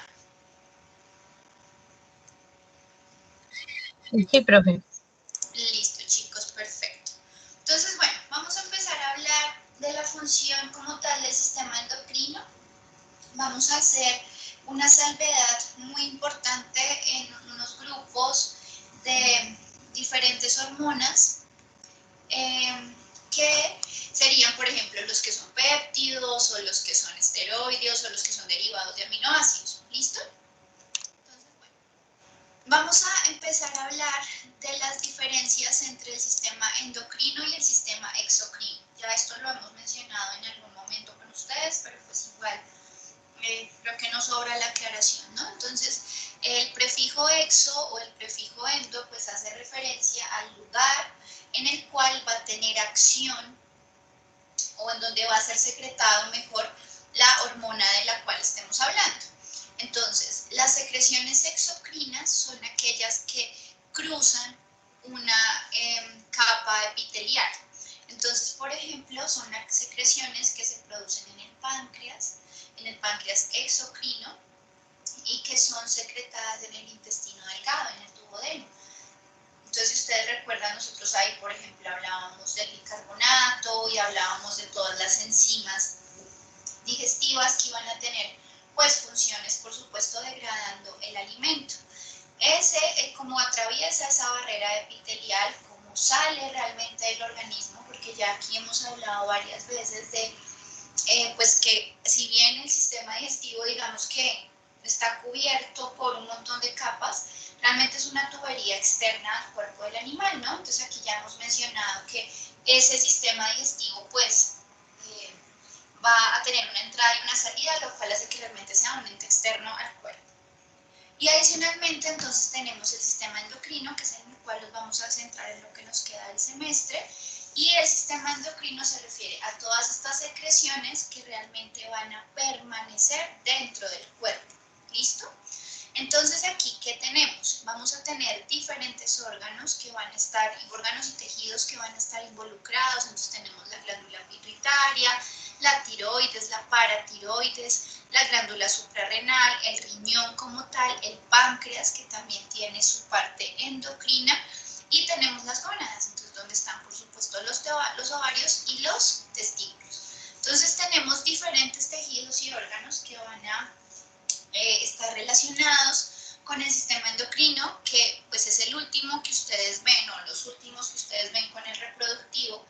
Sí, profe. Listo chicos, perfecto. Entonces, bueno, vamos a empezar a hablar de la función como tal del sistema endocrino. Vamos a hacer una salvedad muy importante en unos grupos de diferentes hormonas que serían, por ejemplo, los que son péptidos o los que son esteroides o los que son derivados de aminoácidos. ¿Listo? Entonces, bueno, vamos a empezar a hablar de las diferencias entre el sistema endocrino y el sistema exocrino. Ya esto lo hemos mencionado en algún momento con ustedes, pero pues igual creo que nos sobra la aclaración, ¿no? Entonces, el prefijo exo o el prefijo endo pues hace referencia al lugar en el cual va a tener acción o en donde va a ser secretado mejor la hormona de la cual estemos hablando. Entonces, las secreciones exocrinas son aquellas que cruzan una capa epitelial. Entonces, por ejemplo, son las secreciones que se producen en el páncreas exocrino, y que son secretadas en el intestino delgado, en el duodeno. Entonces, si ustedes recuerdan, nosotros ahí, por ejemplo, hablábamos del bicarbonato y hablábamos de todas las enzimas digestivas que iban a tener pues funciones, por supuesto, degradando el alimento. Como atraviesa esa barrera epitelial, como sale realmente del organismo, porque ya aquí hemos hablado varias veces de pues que si bien el sistema digestivo, digamos que está cubierto por un montón de capas, realmente es una tubería externa al cuerpo del animal, ¿no? Entonces aquí ya hemos mencionado que ese sistema digestivo pues va a tener una entrada y una salida, lo cual hace que realmente sea un ente externo al cuerpo. Y adicionalmente entonces tenemos el sistema endocrino, que es en el cual nos vamos a centrar en lo que nos queda del semestre, y el sistema endocrino se refiere a todas estas secreciones que realmente van a permanecer dentro del cuerpo. ¿Listo? Entonces aquí, ¿qué tenemos? Vamos a tener diferentes órganos que van a estar, órganos y tejidos que van a estar involucrados. Entonces tenemos la glándula pituitaria, la tiroides, la paratiroides, la glándula suprarrenal, el riñón como tal, el páncreas, que también tiene su parte endocrina, y tenemos las gónadas, entonces donde están por supuesto los ovarios y los testículos. Entonces tenemos diferentes tejidos y órganos que van a estar relacionados con el sistema endocrino, que pues es el último que ustedes ven, o los últimos que ustedes ven con el reproductivo,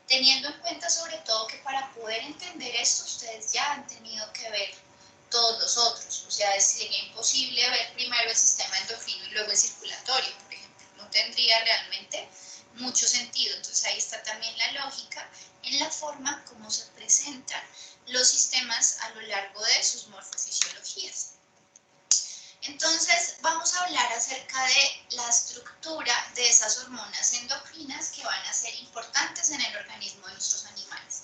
teniendo en cuenta sobre todo que para poder entender esto ustedes ya han tenido que ver todos los otros. O sea, sería imposible ver primero el sistema endocrino y luego el circulatorio, por ejemplo. No tendría realmente mucho sentido. Entonces ahí está también la lógica en la forma como se presentan los sistemas a lo largo de sus morfofisiologías. Entonces vamos a hablar acerca de la estructura de esas hormonas endocrinas que van a ser importantes en el organismo de nuestros animales.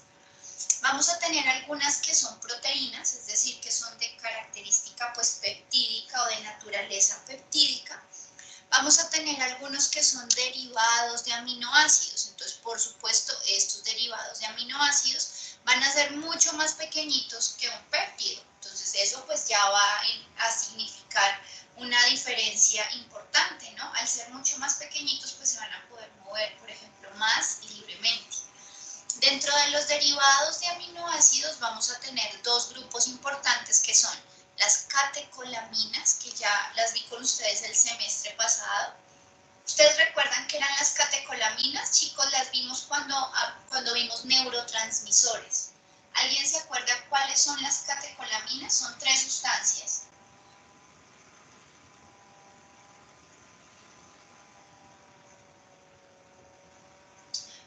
Vamos a tener algunas que son proteínas, es decir, que son de característica pues peptídica o de naturaleza peptídica. Vamos a tener algunos que son derivados de aminoácidos, entonces por supuesto estos derivados de aminoácidos van a ser mucho más pequeñitos que un péptido, entonces eso pues ya va a significar una diferencia importante, ¿no? Al ser mucho más pequeñitos pues se van a poder mover, por ejemplo, más libremente. Dentro de los derivados de aminoácidos vamos a tener dos grupos importantes que son las catecolaminas, que ya las vi con ustedes el semestre pasado. ¿Ustedes recuerdan qué eran las catecolaminas? Chicos, las vimos cuando vimos neurotransmisores. ¿Alguien se acuerda cuáles son las catecolaminas? Son 3 sustancias.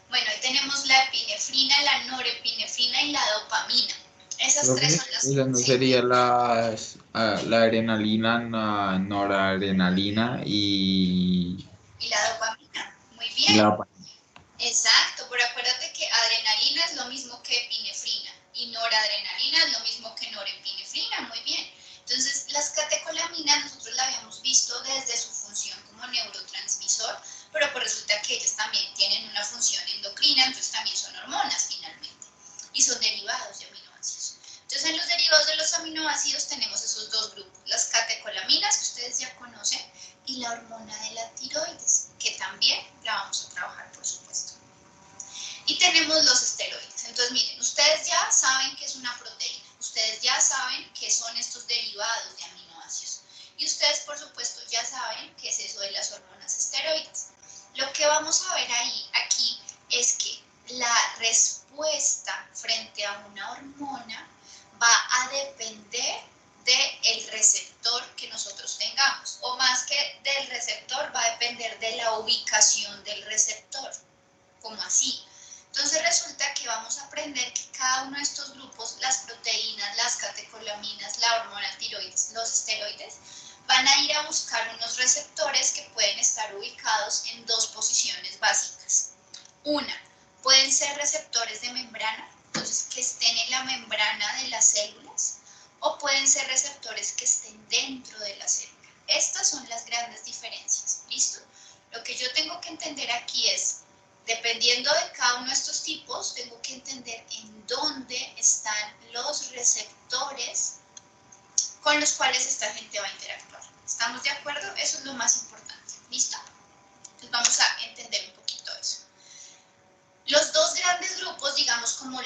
Bueno, ahí tenemos la epinefrina, la norepinefrina y la dopamina. Esas 3 son las... Esa no sería la adrenalina, la noradrenalina Y la dopamina, muy y bien. la Exacto, pero acuérdate que adrenalina es lo mismo que epinefrina y noradrenalina es lo mismo que norepinefrina, muy bien. Entonces, las catecolaminas nosotros la habíamos visto desde su función como neurotransmisor, pero pues resulta que ellas también tienen una función endocrina, entonces también son hormonas finalmente, y son derivados de aminoácidos. Después de los aminoácidos tenemos esos dos grupos, las catecolaminas, que ustedes ya conocen, y la hormona de la tiroides, que también la vamos a trabajar, por supuesto. Y tenemos los esteroides. Entonces, miren, ustedes ya saben qué es una proteína, ustedes ya saben qué son estos derivados de aminoácidos, y ustedes, por supuesto, ya saben qué es eso de las hormonas esteroides. Lo que vamos a ver aquí es que la respuesta frente a una hormona va a depender del receptor que nosotros tengamos, o más que del receptor, va a depender de la ubicación del receptor, como así. Entonces resulta que vamos a aprender que cada uno de estos grupos, las proteínas, las catecolaminas, la hormona tiroides, los esteroides, van a ir a buscar unos receptores que pueden estar ubicados en dos posiciones básicas. Una, pueden ser receptores de membrana, entonces que estén en la membrana de las células, o pueden ser receptores que estén dentro de la célula. Estas son las grandes diferencias, ¿listo? Lo que yo tengo que entender aquí es, dependiendo de cada uno de estos tipos, tengo que entender en dónde están los receptores con los cuales esta gente va a interactuar. ¿Estamos de acuerdo? Eso es lo más importante, ¿listo? Entonces vamos a entender un poquito eso. Los dos grandes grupos, digamos como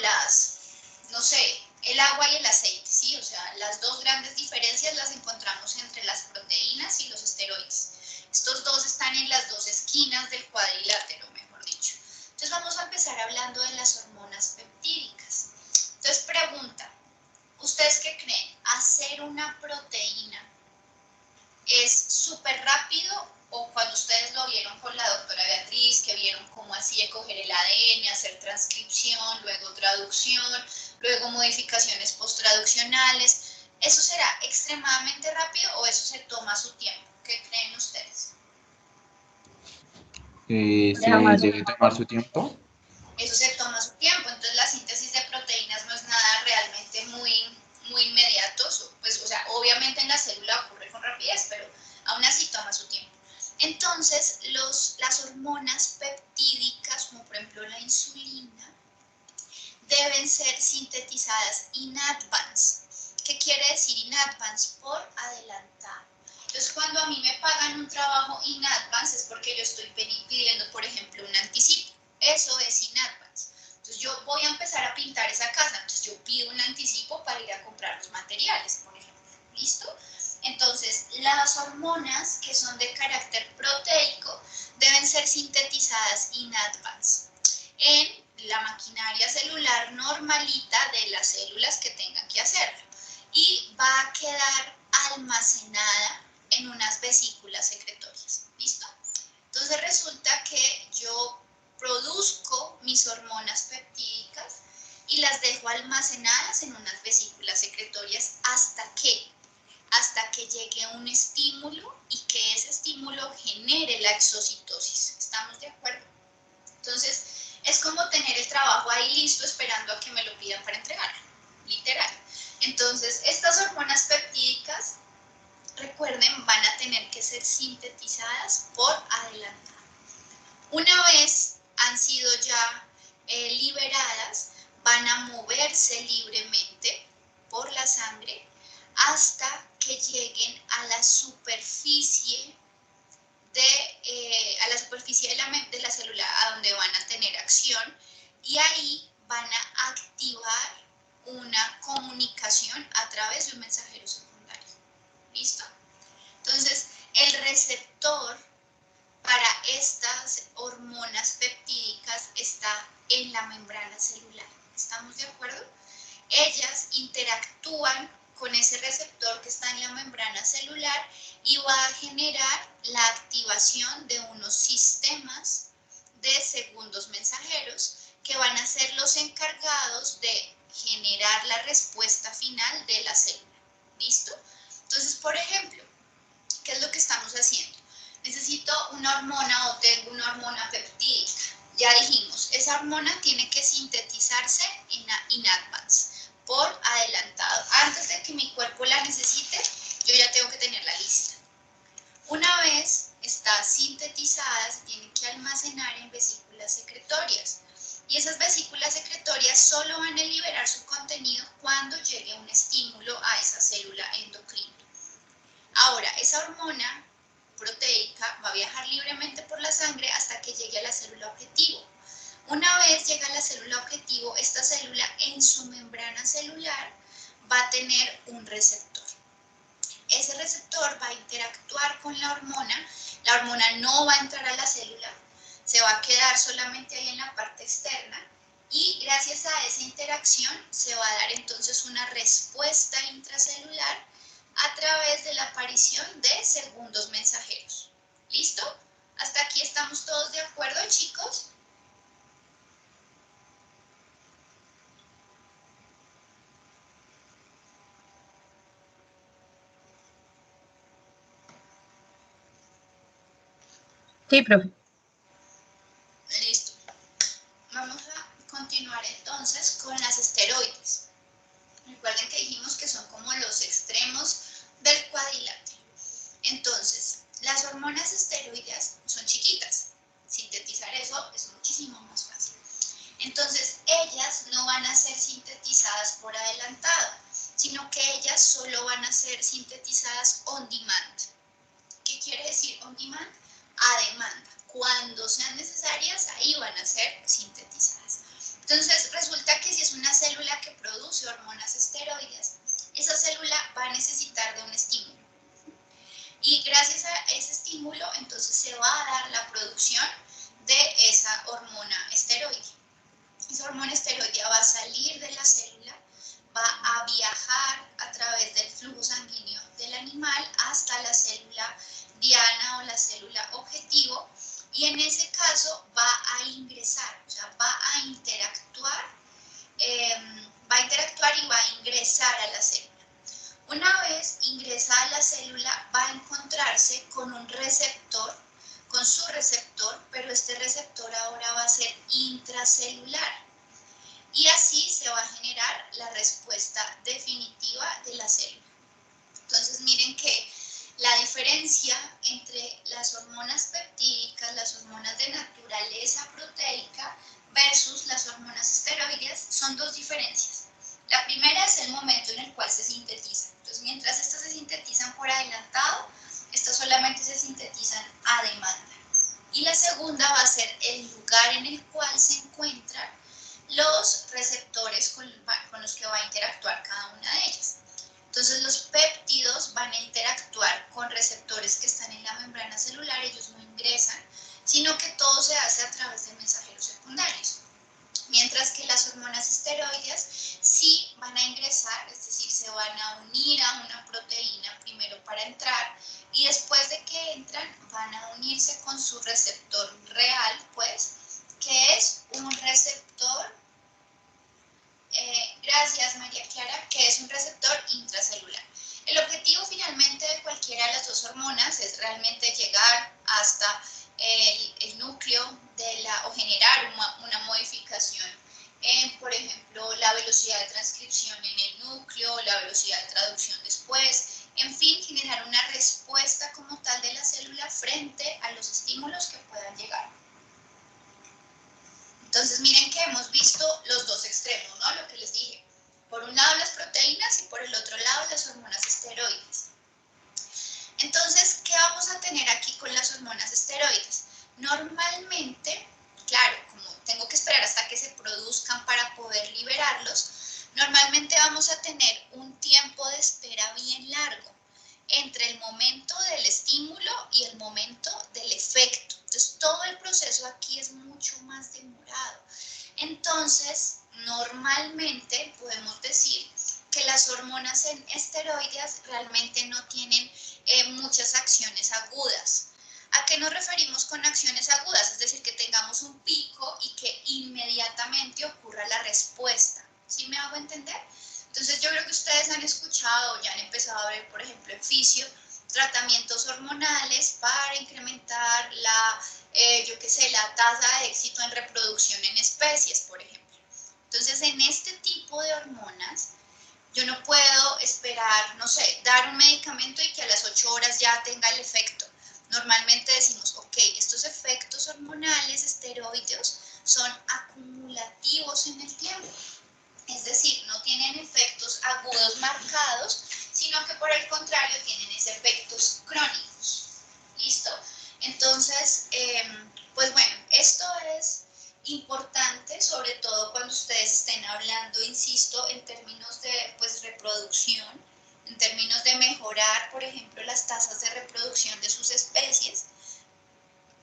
no sé, el agua y el aceite, ¿sí? O sea, las dos grandes diferencias las encontramos entre las proteínas y los esteroides. Estos dos están en las dos esquinas del cuadrilátero, mejor dicho. Entonces vamos a empezar hablando de las hormonas peptídicas. Entonces pregunta, ¿ustedes qué creen? ¿Hacer una proteína es súper rápido, o cuando ustedes lo vieron con la doctora Beatriz, que vieron cómo hacía coger el ADN, hacer transcripción, luego traducción, luego modificaciones posttraduccionales? ¿Eso será extremadamente rápido o eso se toma su tiempo? ¿Qué creen ustedes? Se debe tomar su tiempo. Eso se toma su tiempo, entonces la síntesis de proteínas no es nada realmente muy inmediato, pues, o sea, obviamente en la célula ocurre con rapidez, pero aún así toma su tiempo. Entonces, las hormonas peptídicas, como por ejemplo la insulina, deben ser sintetizadas in advance. ¿Qué quiere decir in advance? Por adelantado. Entonces, cuando a mí me pagan un trabajo in advance es porque yo estoy pidiendo, por ejemplo, un anticipo. Eso es in advance. Entonces, yo voy a empezar a pintar esa casa. Entonces, yo pido un anticipo para ir a comprar los materiales, por ejemplo. ¿Listo? Entonces, las hormonas que son de carácter proteico deben ser sintetizadas in advance en la maquinaria celular normalita de las células que tengan que hacerlo, y va a quedar almacenada en unas vesículas secretorias. ¿Listo? Entonces resulta que yo produzco mis hormonas peptídicas y las dejo almacenadas en unas vesículas secretorias hasta que llegue un estímulo y que ese estímulo genere la exocitosis. ¿Estamos de acuerdo? Entonces, es como tener el trabajo ahí listo esperando a que me lo pidan para entregarlo, literal. Entonces, estas hormonas peptídicas, recuerden, van a tener que ser sintetizadas por adelantado. Una vez han sido ya liberadas, van a moverse libremente por la sangre hasta que lleguen a la superficie de la célula, a donde van a tener acción, y ahí van a activar una comunicación a través de un mensajero secundario. ¿Listo? Entonces, el receptor para estas hormonas peptídicas está en la membrana celular. ¿Estamos de acuerdo? Ellas interactúan con ese receptor que está en la membrana celular y va a generar la activación de unos sistemas de segundos mensajeros que van a ser los encargados de generar la respuesta final de la célula. ¿Listo? Entonces, por ejemplo, ¿qué es lo que estamos haciendo? Necesito una hormona o tengo una hormona peptídica. Ya dijimos, esa hormona tiene que sintetizarse in advance, por adelantado. Antes de que mi cuerpo la necesite, yo ya tengo que tenerla lista. Una vez está sintetizada, se tiene que almacenar en vesículas secretorias. Y esas vesículas secretorias solo van a liberar su contenido cuando llegue un estímulo a esa célula endocrina. Ahora, esa hormona proteica va a viajar libremente por la sangre hasta que llegue a la célula objetivo. Una vez llega a la célula objetivo, esta célula en su membrana celular va a tener un receptor. Ese receptor va a interactuar con la hormona no va a entrar a la célula, se va a quedar solamente ahí en la parte externa y gracias a esa interacción se va a dar entonces una respuesta intracelular a través de la aparición de segundos mensajeros. ¿Listo? ¿Hasta aquí estamos todos de acuerdo, chicos? Sí, profe. Listo. Vamos a continuar entonces con las esteroides. Recuerden que dijimos que son como los extremos del cuadrilátero. Entonces, las hormonas esteroideas son chiquitas. Sintetizar eso es muchísimo más fácil. Entonces, ellas no van a ser sintetizadas por adelantado, sino que ellas solo van a ser sintetizadas on demand. ¿Qué quiere decir on demand? A demanda. Cuando sean necesarias, ahí van a ser sintetizadas. Entonces, resulta que si es una célula que produce hormonas esteroides, esa célula va a necesitar de un estímulo. Y gracias a ese estímulo, entonces se va a dar la producción de esa hormona esteroide. Esa hormona esteroidea va a salir de la célula, va a viajar a través del flujo sanguíneo del animal hasta la célula diana o la célula objetivo, y en ese caso va a ingresar, o sea, va a interactuar y va a ingresar a la célula. Una vez ingresa a la célula, va a encontrarse con un receptor, con su receptor, pero este receptor ahora va a ser intracelular. Y así se va a generar la respuesta definitiva de la célula. Entonces miren que la diferencia entre las hormonas peptídicas, las hormonas de naturaleza proteica versus las hormonas esteroideas son dos diferencias. La primera es el momento en el cual se sintetizan. Entonces mientras estas se sintetizan por adelantado, estas solamente se sintetizan a demanda. Y la segunda va a ser el lugar en el cual se encuentran los receptores con los que va a interactuar cada una de ellas. Entonces los péptidos van a interactuar con receptores que están en la membrana celular, ellos no ingresan, sino que todo se hace a través de mensajeros secundarios. Mientras que las hormonas esteroideas sí van a ingresar, es decir, se van a unir a una proteína primero para entrar y después de que entran van a unirse con su receptor real, pues, que es un receptor, gracias María Clara, que es un receptor intracelular. El objetivo finalmente de cualquiera de las dos hormonas es realmente llegar hasta el núcleo o generar una modificación en, por ejemplo, la velocidad de transcripción en el núcleo, la velocidad de traducción después, en fin, generar una respuesta como tal de la célula frente a los estímulos que puedan llegar. Entonces miren que hemos visto los dos extremos, ¿no? Lo que les dije. Por un lado las proteínas y por el otro lado las hormonas esteroides. Entonces, ¿qué vamos a tener aquí con las hormonas esteroides? Normalmente, claro, como tengo que esperar hasta que se produzcan para poder liberarlos, normalmente vamos a tener un tiempo de espera bien largo entre el momento del estímulo y el momento del efecto. Entonces, todo el proceso aquí es mucho más demorado. Entonces, normalmente podemos decir que las hormonas esteroideas realmente no tienen muchas acciones agudas. ¿A qué nos referimos con acciones agudas? Es decir, que tengamos un pico y que inmediatamente ocurra la respuesta. ¿Sí me hago entender? Entonces yo creo que ustedes han escuchado o ya han empezado a ver, por ejemplo, en fisio, tratamientos hormonales para incrementar la tasa de éxito en reproducción en especies, por ejemplo. Entonces, en este tipo de hormonas, yo no puedo esperar, no sé, dar un medicamento y que a las 8 horas ya tenga el efecto. Normalmente decimos, ok, estos efectos hormonales esteroideos son acumulados cumulativos en el tiempo. Es decir, no tienen efectos agudos marcados, sino que por el contrario tienen efectos crónicos. ¿Listo? Entonces, pues bueno, esto es importante, sobre todo cuando ustedes estén hablando, insisto, en términos de pues, reproducción, en términos de mejorar, por ejemplo, las tasas de reproducción de sus especies.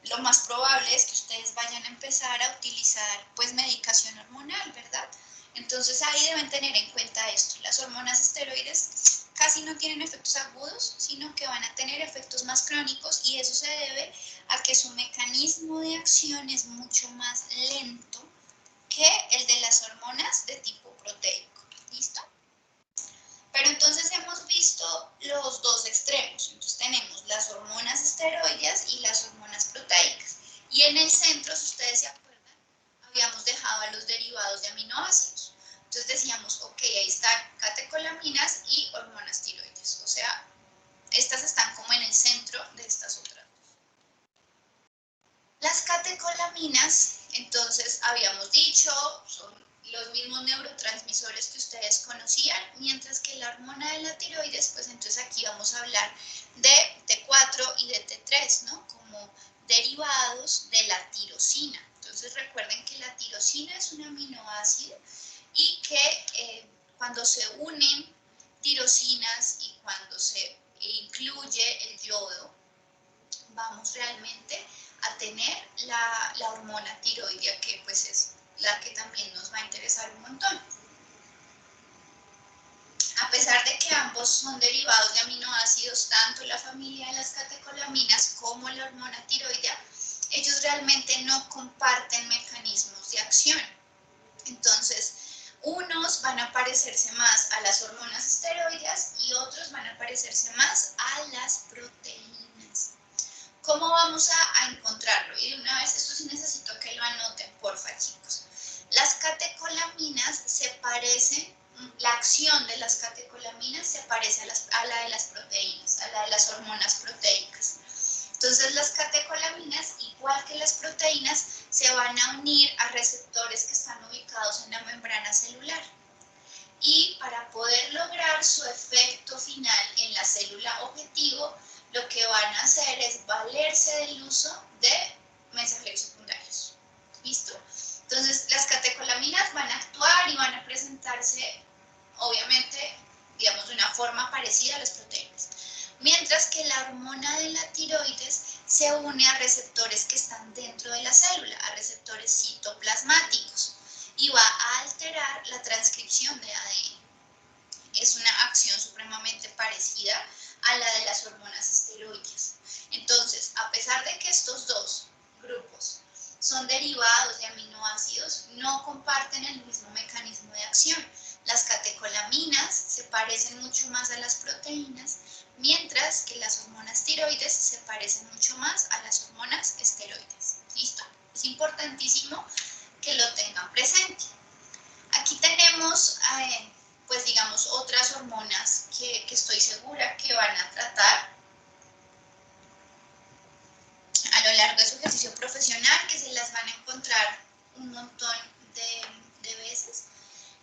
Lo más probable es que ustedes vayan a empezar a utilizar pues medicación hormonal, ¿verdad? Entonces ahí deben tener en cuenta esto. Las hormonas esteroides casi no tienen efectos agudos, sino que van a tener efectos más crónicos y eso se debe a que su mecanismo de acción es mucho más lento que el de las hormonas de tipo proteico. ¿Listo? Pero entonces hemos visto los dos extremos. Entonces tenemos las hormonas esteroideas y las hormonas proteicas. Y en el centro, si ustedes se acuerdan, habíamos dejado a los derivados de aminoácidos. Entonces decíamos, ok, ahí están catecolaminas y hormonas tiroides. O sea, estas están como en el centro de estas otras dos. Las catecolaminas, entonces habíamos dicho, son los mismos neurotransmisores que ustedes conocían, mientras que la hormona de la tiroides, pues entonces aquí vamos a hablar de T4 y de T3, ¿no? Como derivados de la tirosina. Entonces recuerden que la tirosina es un aminoácido y que cuando se unen tirosinas y cuando se incluye el yodo, vamos realmente a tener la hormona tiroidea, que pues es la que también nos va a interesar un montón. A pesar de que ambos son derivados de aminoácidos, tanto la familia de las catecolaminas como la hormona tiroidea, ellos realmente no comparten mecanismos de acción. Entonces, unos van a parecerse más a las hormonas esteroideas y otros van a parecerse más a las proteínas. ¿Cómo vamos a encontrarlo? Y de una vez, esto sí necesito que lo anoten, porfa, chicos. Las catecolaminas se parecen, la acción de las catecolaminas se parece a la de las proteínas, a la de las hormonas proteicas. Entonces las catecolaminas, igual que las proteínas, se van a unir a receptores que están ubicados en la membrana celular. Y para poder lograr su efecto final en la célula objetivo, lo que van a hacer es valerse del uso de mensajeros secundarios. ¿Listo? Entonces las catecolaminas van a actuar y van a presentarse, obviamente, digamos, de una forma parecida a las proteínas. Mientras que la hormona de la tiroides se une a receptores que están dentro de la célula, a receptores citoplasmáticos, y va a alterar la transcripción de ADN. Es una acción supremamente parecida a la de las hormonas esteroideas. Entonces, a pesar de que estos dos grupos son derivados de aminoácidos, no comparten el mismo mecanismo de acción. Las catecolaminas se parecen mucho más a las proteínas, mientras que las hormonas tiroides se parecen mucho más a las hormonas esteroides. ¿Listo? Es importantísimo que lo tengan presente. Aquí tenemos, pues digamos, otras hormonas que estoy segura que van a tratar a lo largo de su ejercicio profesional, que se las van a encontrar un montón de veces.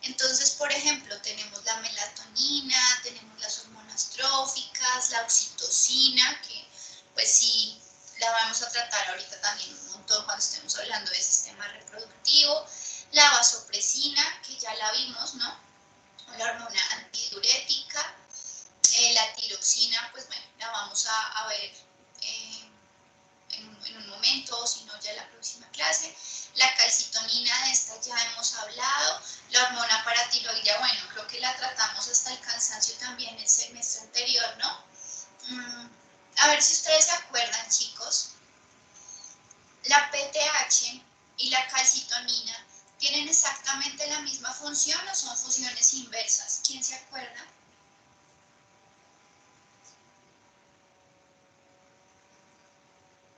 Entonces, por ejemplo, tenemos la melatonina, tenemos las hormonas tróficas, la oxitocina, que pues sí la vamos a tratar ahorita también un montón cuando estemos hablando del sistema reproductivo, la vasopresina, que ya la vimos, ¿no? La hormona antidiurética, la tiroxina, pues bueno, la vamos a ver en un momento, o si no ya en la próxima clase. La calcitonina, de esta ya hemos hablado. La hormona paratiroidea, bueno, creo que la tratamos hasta el cansancio también el semestre anterior, ¿no? A ver si ustedes se acuerdan, chicos. La PTH y la calcitonina tienen exactamente la misma función o son funciones inversas. ¿Quién se acuerda?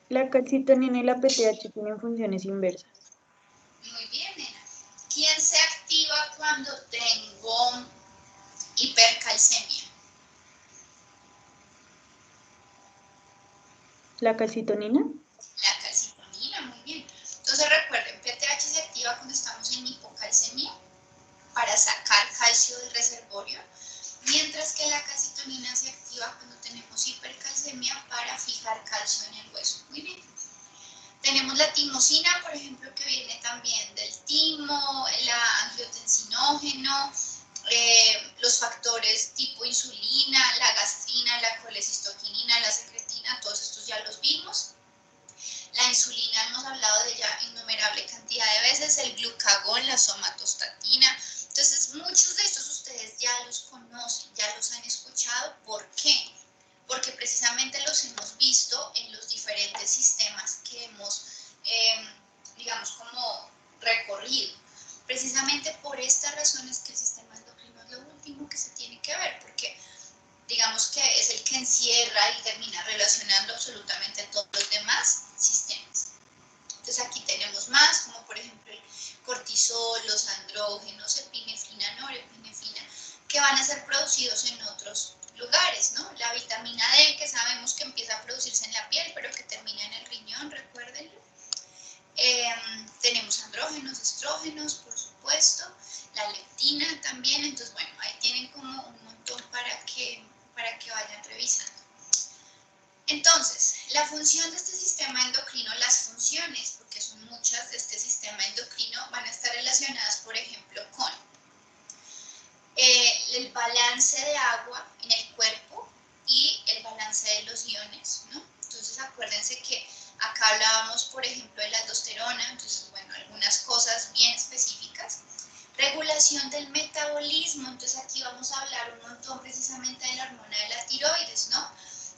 La calcitonina y la PTH tienen funciones inversas. Muy bien, nena. ¿Quién se activa cuando tengo hipercalcemia? ¿La calcitonina? La calcitonina, muy bien. Entonces recuerden, PTH se activa cuando estamos en para sacar calcio del reservorio, mientras que la calcitonina se activa cuando tenemos hipercalcemia para fijar calcio en el hueso. Muy bien. Tenemos la timosina, por ejemplo, que viene también del timo, el angiotensinógeno, los factores tipo insulina, la gastrina, la colecistoquinina, la secretina, todos estos ya los vimos. La insulina hemos hablado de ella innumerable cantidad de veces, el glucagón, la somatostatina. Entonces, muchos de estos ustedes ya los conocen, ya los han escuchado. ¿Por qué? Porque precisamente los hemos visto en los diferentes sistemas que hemos, digamos, como recorrido. Precisamente por esta razón es que el sistema endocrino es lo último que se tiene que ver, porque digamos que es el que encierra y termina relacionando absolutamente todos los demás sistemas. Entonces aquí tenemos más, como por ejemplo el cortisol, los andrógenos, epinefrina, norepinefrina, que van a ser producidos en otros lugares, ¿no? La vitamina D, que sabemos que empieza a producirse en la piel, pero que termina en el riñón, recuérdenlo. Tenemos andrógenos, estrógenos, por supuesto, la leptina también. Entonces, bueno, ahí tienen como un montón para que vayan revisando. Entonces, la función de este sistema endocrino, las funciones, porque son muchas de este sistema endocrino, van a estar relacionadas, por ejemplo, con el balance de agua en el cuerpo y el balance de los iones, ¿no? Entonces, acuérdense que acá hablábamos, por ejemplo, de la aldosterona, entonces, bueno, algunas cosas bien específicas. Regulación del metabolismo, entonces aquí vamos a hablar un montón precisamente de la hormona de la tiroides, ¿no?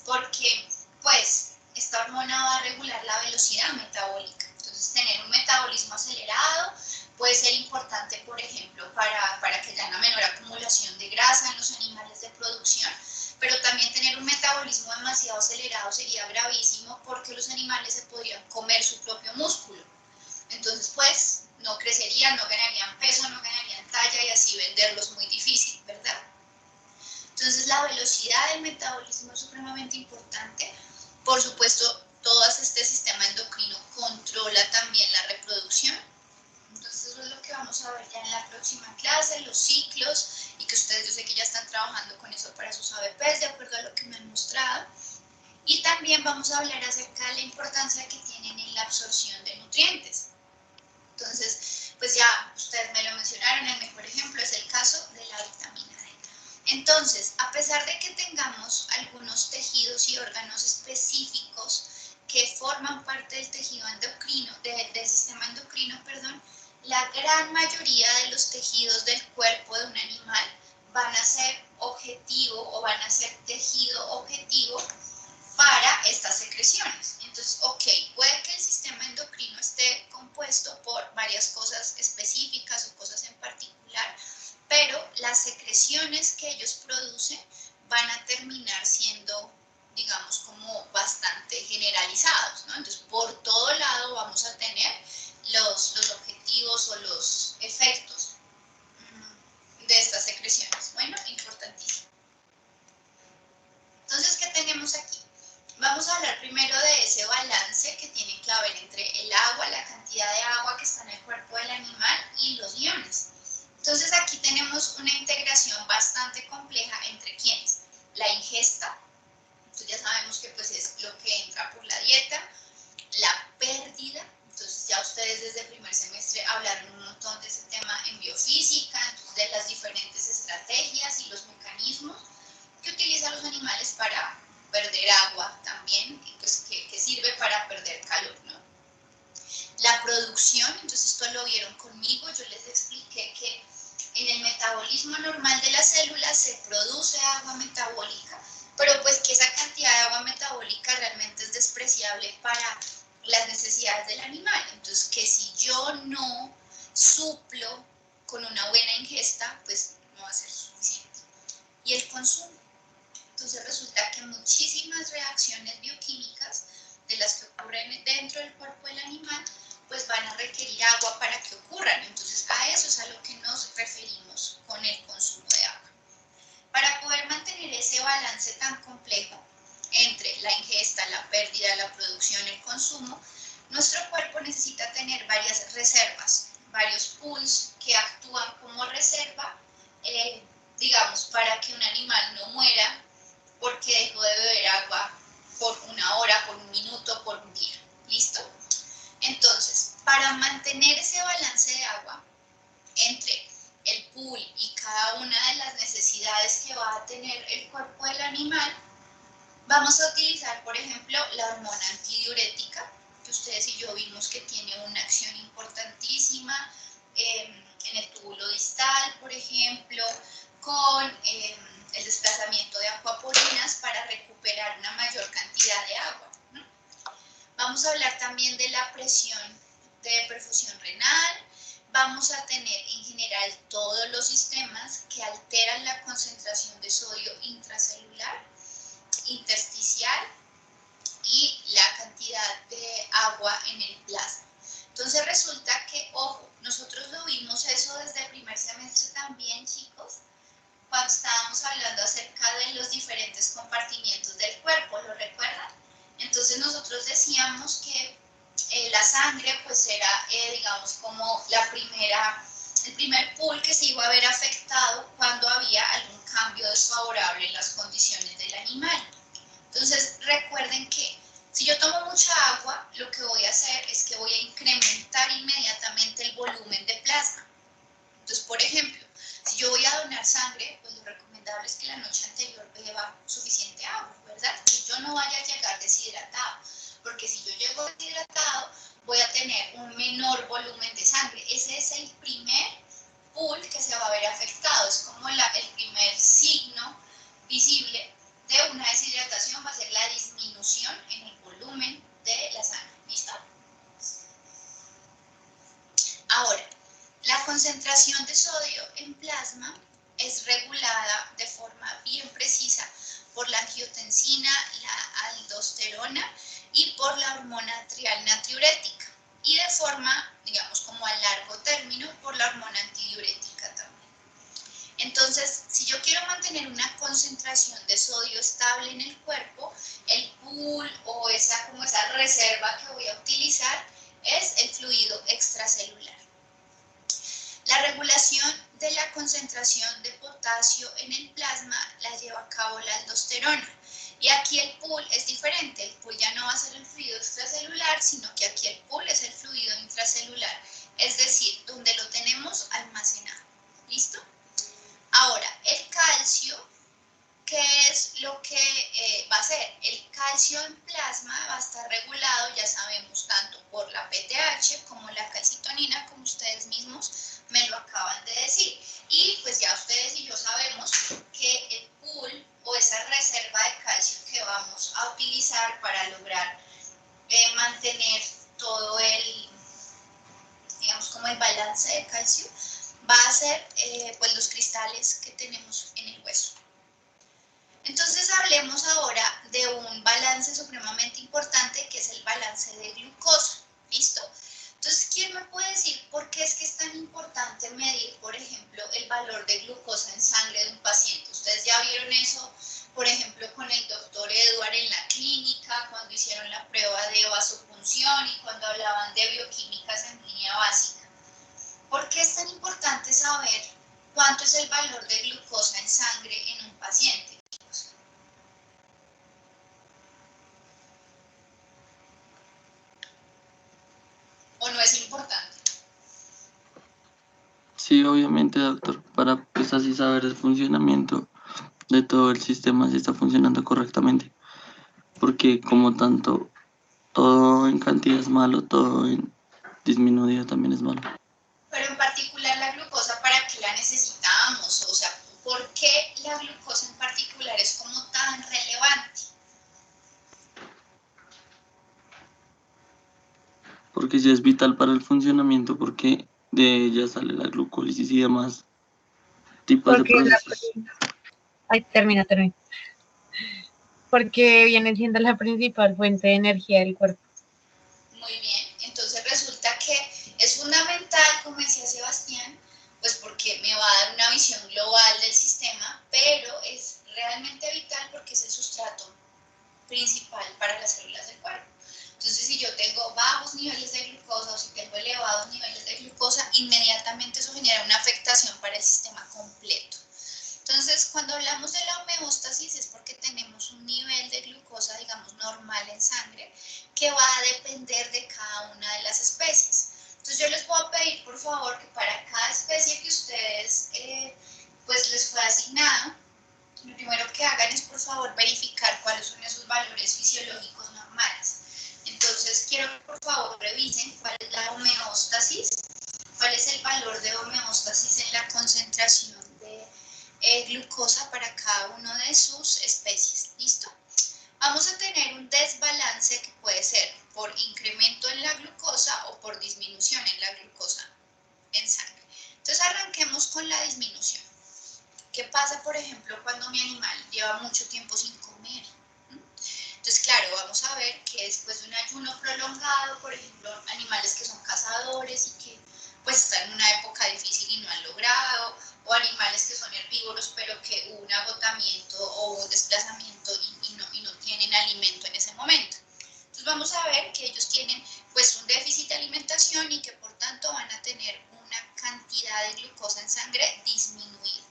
Porque, pues, esta hormona va a regular la velocidad metabólica. Entonces, tener un metabolismo acelerado puede ser importante, por ejemplo, para que haya una menor acumulación de grasa en los animales de producción, pero también tener un metabolismo demasiado acelerado sería gravísimo porque los animales se podrían comer su propio músculo. Entonces, pues, no crecerían, no ganarían peso, no ganarían talla y así venderlos muy difícil, ¿verdad? Entonces, la velocidad del metabolismo es supremamente importante. Por supuesto, todo este sistema endocrino controla también la reproducción. Entonces, eso es lo que vamos a ver ya en la próxima clase, los ciclos, y que ustedes, yo sé que ya están trabajando con eso para sus ABPs, de acuerdo a lo que me han mostrado. Y también vamos a hablar acerca de la importancia que tienen en la absorción de nutrientes. Entonces, pues ya ustedes me lo mencionaron, el mejor ejemplo es el caso de la vitamina D. Entonces, a pesar de que tengamos algunos tejidos y órganos específicos que forman parte del tejido endocrino, del sistema endocrino, perdón, la gran mayoría de los tejidos del cuerpo de un animal van a ser objetivo o van a ser tejido objetivo para estas secreciones. Entonces, ok, puede que el sistema endocrino esté compuesto por varias cosas específicas o cosas en particular, pero las secreciones que ellos producen van a terminar siendo, digamos, como bastante generalizados, ¿no? Entonces, por todo lado vamos a tener los objetivos o los efectos de estas secreciones. Bueno, importantísimo. Entonces, ¿qué tenemos aquí? Vamos a hablar primero de ese balance que tiene que haber entre el agua, la cantidad de agua que está en el cuerpo del animal y los iones. Entonces aquí tenemos una integración bastante compleja entre ¿quiénes? La ingesta, entonces ya sabemos que pues es lo que entra por la dieta, la pérdida, entonces ya ustedes desde el primer semestre hablaron un montón de ese tema en biofísica, de las diferentes estrategias y los mecanismos que utilizan los animales para perder agua también, pues que sirve para perder calor, ¿no? La producción, entonces esto lo vieron conmigo, yo les expliqué que en el metabolismo normal de las células se produce agua metabólica, pero pues que esa cantidad de agua metabólica realmente es despreciable para las necesidades del animal. Entonces, que si yo no suplo con una buena ingesta, pues no va a ser suficiente. Y el consumo. Entonces resulta que muchísimas reacciones bioquímicas de las que ocurren dentro del cuerpo del animal, pues van a requerir agua para que ocurran. Entonces a eso es a lo que nos referimos con el consumo de agua. Para poder mantener ese balance tan complejo entre la ingesta, la pérdida, la producción, el consumo, nuestro cuerpo necesita tener varias reservas. varios pools que actúan como reserva, digamos, para que un animal no muera porque dejó de beber agua por una hora, por un minuto, por un día. ¿Listo? Entonces, para mantener ese balance de agua entre el pool y cada una de las necesidades que va a tener el cuerpo del animal, vamos a utilizar, por ejemplo, la hormona antidiurética, que ustedes y yo vimos que tiene una acción importantísima en el túbulo distal, por ejemplo, con el desplazamiento de acuaporinas para recuperar una mayor cantidad de agua, ¿no? Vamos a hablar también de la presión de perfusión renal. Vamos a tener en general todos los sistemas que alteran la concentración de sodio intracelular, intersticial y la cantidad de agua en el plasma. Entonces resulta que, ojo, nosotros lo vimos eso desde el primer semestre también, chicos, cuando estábamos hablando acerca de los diferentes compartimientos del cuerpo, ¿lo recuerdan? Entonces nosotros decíamos que la sangre pues era, digamos, como el primer pool que se iba a ver afectado cuando había algún cambio desfavorable en las condiciones del animal. Entonces recuerden que si yo tomo mucha agua, lo que voy a hacer es que voy a incrementar inmediatamente el volumen de plasma. Entonces, por ejemplo, si yo voy a donar sangre, pues lo recomendable es que la noche anterior beba suficiente agua, ¿verdad? Que yo no vaya a llegar deshidratado, porque si yo llego deshidratado, voy a tener un menor volumen de sangre. Ese es el primer pool que se va a ver afectado, es como el primer signo visible de una deshidratación, va a ser la disminución en el volumen de la sangre. ¿Listo? Ahora, la concentración de sodio en plasma es regulada de forma bien precisa por la angiotensina, la aldosterona y por la hormona trial natriurética, y de forma, digamos, como a largo término por la hormona antidiurética también. Entonces, si yo quiero mantener una concentración de sodio estable en el cuerpo, el pool o esa reserva que voy a utilizar es el fluido extracelular. La regulación de la concentración de potasio en el plasma la lleva a cabo la aldosterona. Y aquí el pool es diferente, el pool ya no va a ser el fluido extracelular, sino que aquí el pool es el fluido intracelular, es decir, donde lo tenemos almacenado. ¿Listo? Ahora, el calcio, ¿qué es lo que va a hacer? El calcio en plasma va a estar regulado, ya sabemos, tanto por la PTH como la calcitonina, como ustedes mismos me lo acaban de decir. Y pues ya ustedes y yo sabemos que el pool o esa reserva de calcio que vamos a utilizar para lograr mantener todo el, digamos, como el balance de calcio, va a ser pues los cristales que tenemos en el hueso. Entonces hablemos ahora de un balance supremamente importante que es el balance de glucosa. ¿Listo? Entonces, ¿quién me puede decir por qué es que es tan importante medir, por ejemplo, el valor de glucosa en sangre de un paciente? Ustedes ya vieron eso, por ejemplo, con el doctor Edward en la clínica, cuando hicieron la prueba de vasopunción y cuando hablaban de bioquímica sanguínea básica. ¿Por qué es tan importante saber cuánto es el valor de glucosa en sangre en un paciente? ¿O no es importante? Sí, obviamente, doctor, para pues así saber el funcionamiento de todo el sistema, si está funcionando correctamente. Porque como tanto todo en cantidad es malo, todo en disminuido también es malo. Pero en particular la glucosa, ¿para qué la necesitamos? O sea, ¿por qué la glucosa en particular es como tan relevante? Porque sí es vital para el funcionamiento, porque de ella sale la glucólisis y demás tipos de Porque procesos. Ay, termina. Porque viene siendo la principal fuente de energía del cuerpo. Muy bien, entonces resulta que es fundamental, como decía Sebastián, pues porque me va a dar una visión global del sistema, pero es realmente vital porque es el sustrato principal para las células del cuerpo. Entonces, si yo tengo bajos niveles de glucosa o si tengo elevados niveles de glucosa, que va a depender de cada una de las especies. Entonces yo les voy a pedir por favor que para cada especie que ustedes pues les fue asignado, lo primero que hagan es por favor verificar cuáles son esos valores fisiológicos normales. Entonces quiero que por favor revisen cuál es la homeostasis, cuál es el valor de homeostasis en la concentración de glucosa para cada una de sus especies. ¿Listo? Vamos a tener un desbalance que puede ser por incremento en la glucosa o por disminución en la glucosa en sangre. Entonces arranquemos con la disminución. ¿Qué pasa, por ejemplo, cuando mi animal lleva mucho tiempo sin comer? Entonces, claro, vamos a ver que después de un ayuno prolongado, por ejemplo, animales que son cazadores y que pues están en una época difícil y no han logrado, o animales que son herbívoros pero que hubo un agotamiento o un desplazamiento y no tienen alimento en ese momento. Entonces vamos a ver que ellos tienen pues un déficit de alimentación y que por tanto van a tener una cantidad de glucosa en sangre disminuida.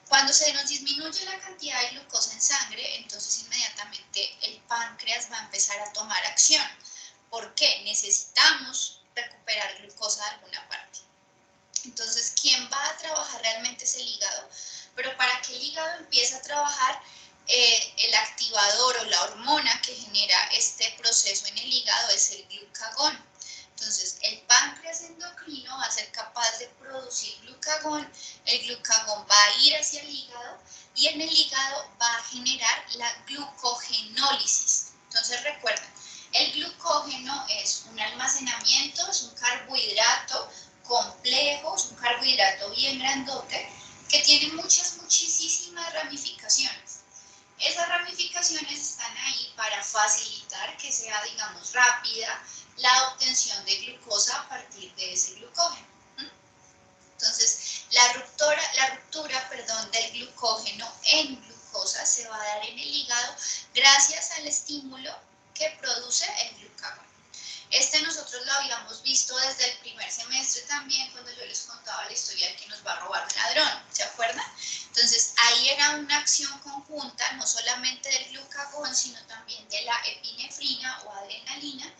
Cuando se nos disminuye la cantidad de glucosa en sangre, entonces inmediatamente el páncreas va a empezar a tomar acción. ¿Por qué? Necesitamos recuperar glucosa de alguna parte. Entonces, ¿quién va a trabajar realmente es el hígado? Pero para que el hígado empiece a trabajar, el activador o la hormona que genera este proceso en el hígado es el glucagón. Entonces, el páncreas endocrino va a ser capaz de producir glucagón, el glucagón va a ir hacia el hígado y en el hígado va a generar la glucogenólisis. Entonces, recuerden, el glucógeno es un almacenamiento, es un carbohidrato complejo, es un carbohidrato bien grandote que tiene muchísimas ramificaciones. Esas ramificaciones están ahí para facilitar que sea, digamos, rápida la obtención de glucosa a partir de ese glucógeno. Entonces, la ruptura del glucógeno en glucosa se va a dar en el hígado gracias al estímulo que produce el glucagón. Nosotros lo habíamos visto desde el primer semestre también, cuando yo les contaba la historia de que nos va a robar un ladrón, ¿se acuerdan? Entonces, ahí era una acción conjunta, no solamente del glucagón, sino también de la epinefrina o adrenalina,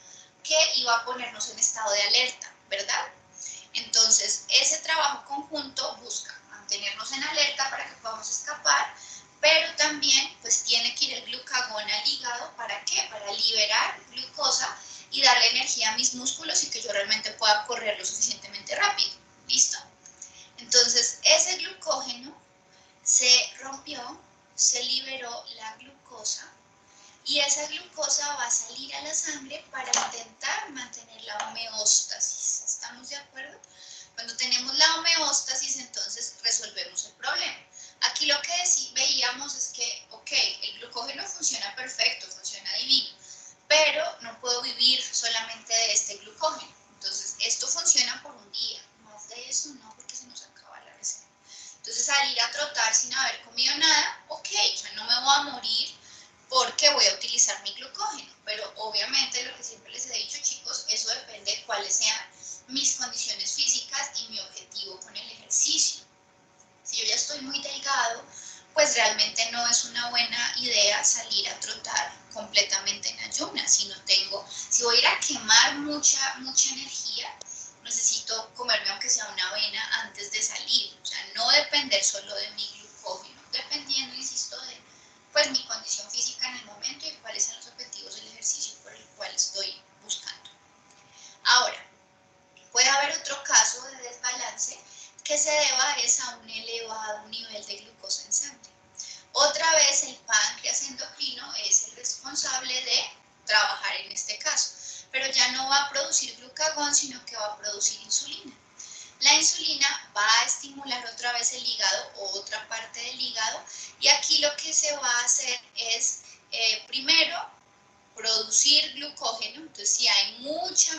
que iba a ponernos en estado de alerta, ¿verdad? Entonces, ese trabajo conjunto busca mantenernos en alerta para que podamos escapar, pero también pues tiene que ir el glucagón al hígado, ¿para qué? Para liberar glucosa y darle energía a mis músculos y que yo realmente pueda correr lo suficientemente rápido. ¿Listo? Entonces, ese glucógeno se rompió, se liberó la glucosa y esa glucosa va a salir a la sangre para intentar mantener la homeostasis. ¿Estamos de acuerdo? Cuando tenemos la homeostasis, entonces resolvemos el problema. Aquí lo que veíamos es que, ok, el glucógeno funciona perfecto, funciona divino, pero no puedo vivir solamente de este glucógeno. Entonces, esto funciona por un día, más de eso no, porque se nos acaba la reserva. Entonces, salir a trotar sin haber comido nada, ok, yo no me voy a morir porque voy a utilizar mi glucógeno, pero obviamente lo que siempre les he dicho, chicos, eso depende de cuáles sean mis condiciones físicas y mi objetivo con el ejercicio. Si yo ya estoy muy delgado, pues realmente no es una buena idea salir a trotar completamente en ayunas. Si voy a ir a quemar mucha energía, necesito comerme aunque sea una avena antes de salir. O sea, no depender solo de mi glucógeno, dependiendo, insisto, de pues mi condición física en el momento y cuáles son los objetivos del ejercicio por el cual estoy buscando. Ahora, puede haber otro caso de desbalance que se deba a un elevado nivel de glucosa en sangre. Otra vez el páncreas endocrino es el responsable de trabajar en este caso, pero ya no va a producir glucagón, sino que va a producir insulina. La insulina va a estimular otra vez el hígado o otra parte del hígado y aquí lo que se va a hacer es, primero, producir glucógeno. Entonces, si hay mucha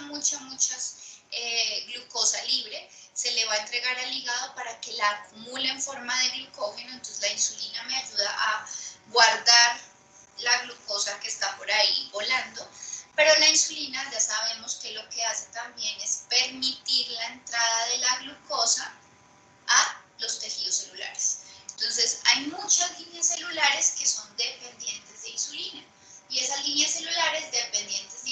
glucosa libre, se le va a entregar al hígado para que la acumule en forma de glucógeno. Entonces, la insulina me ayuda a guardar la glucosa que está por ahí volando. Pero la insulina ya sabemos que lo que hace también es permitir la entrada de la glucosa a los tejidos celulares. Entonces, hay muchas líneas celulares que son dependientes de insulina. Y esas líneas celulares dependientes de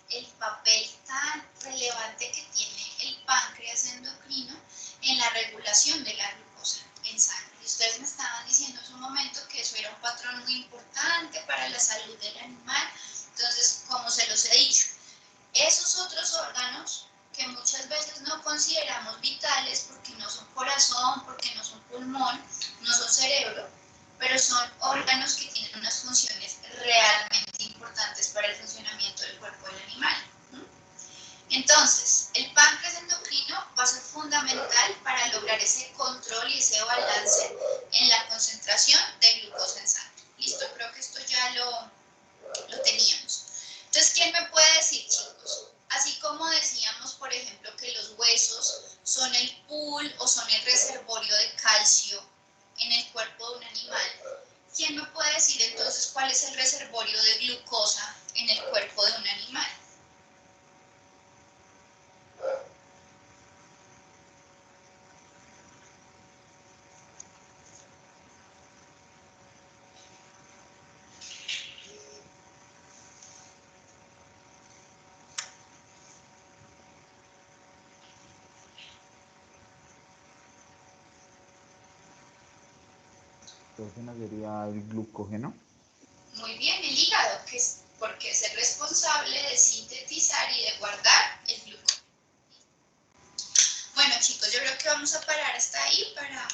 el papel tan relevante que tiene el páncreas endocrino en la regulación de la glucosa en sangre. Y ustedes me estaban diciendo hace un momento que eso era un patrón muy importante para la salud del animal. Entonces, como se los he dicho, esos otros órganos que muchas veces no consideramos vitales porque no son corazón, porque no son pulmón, no son cerebro, pero son órganos que tienen unas funciones realmente importantes para el funcionamiento del cuerpo del animal. Entonces, el páncreas endocrino va a ser fundamental para lograr ese control y ese balance en la concentración de glucosa en sangre. Listo, creo que esto ya lo teníamos. Entonces, ¿quién me puede decir, chicos? Así como decíamos, por ejemplo, que los huesos son el pool o son el reservorio de calcio en el cuerpo de un animal, ¿quién me puede decir entonces cuál es el reservorio de glucosa en el cuerpo de un animal? Glucógeno sería el glucógeno. Muy bien, el hígado, porque es el responsable de sintetizar y de guardar el glucógeno. Bueno, chicos, yo creo que vamos a parar hasta ahí para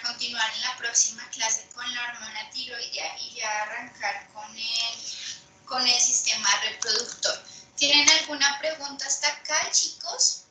continuar en la próxima clase con la hormona tiroidea y ya arrancar con el sistema reproductor. ¿Tienen alguna pregunta hasta acá, chicos?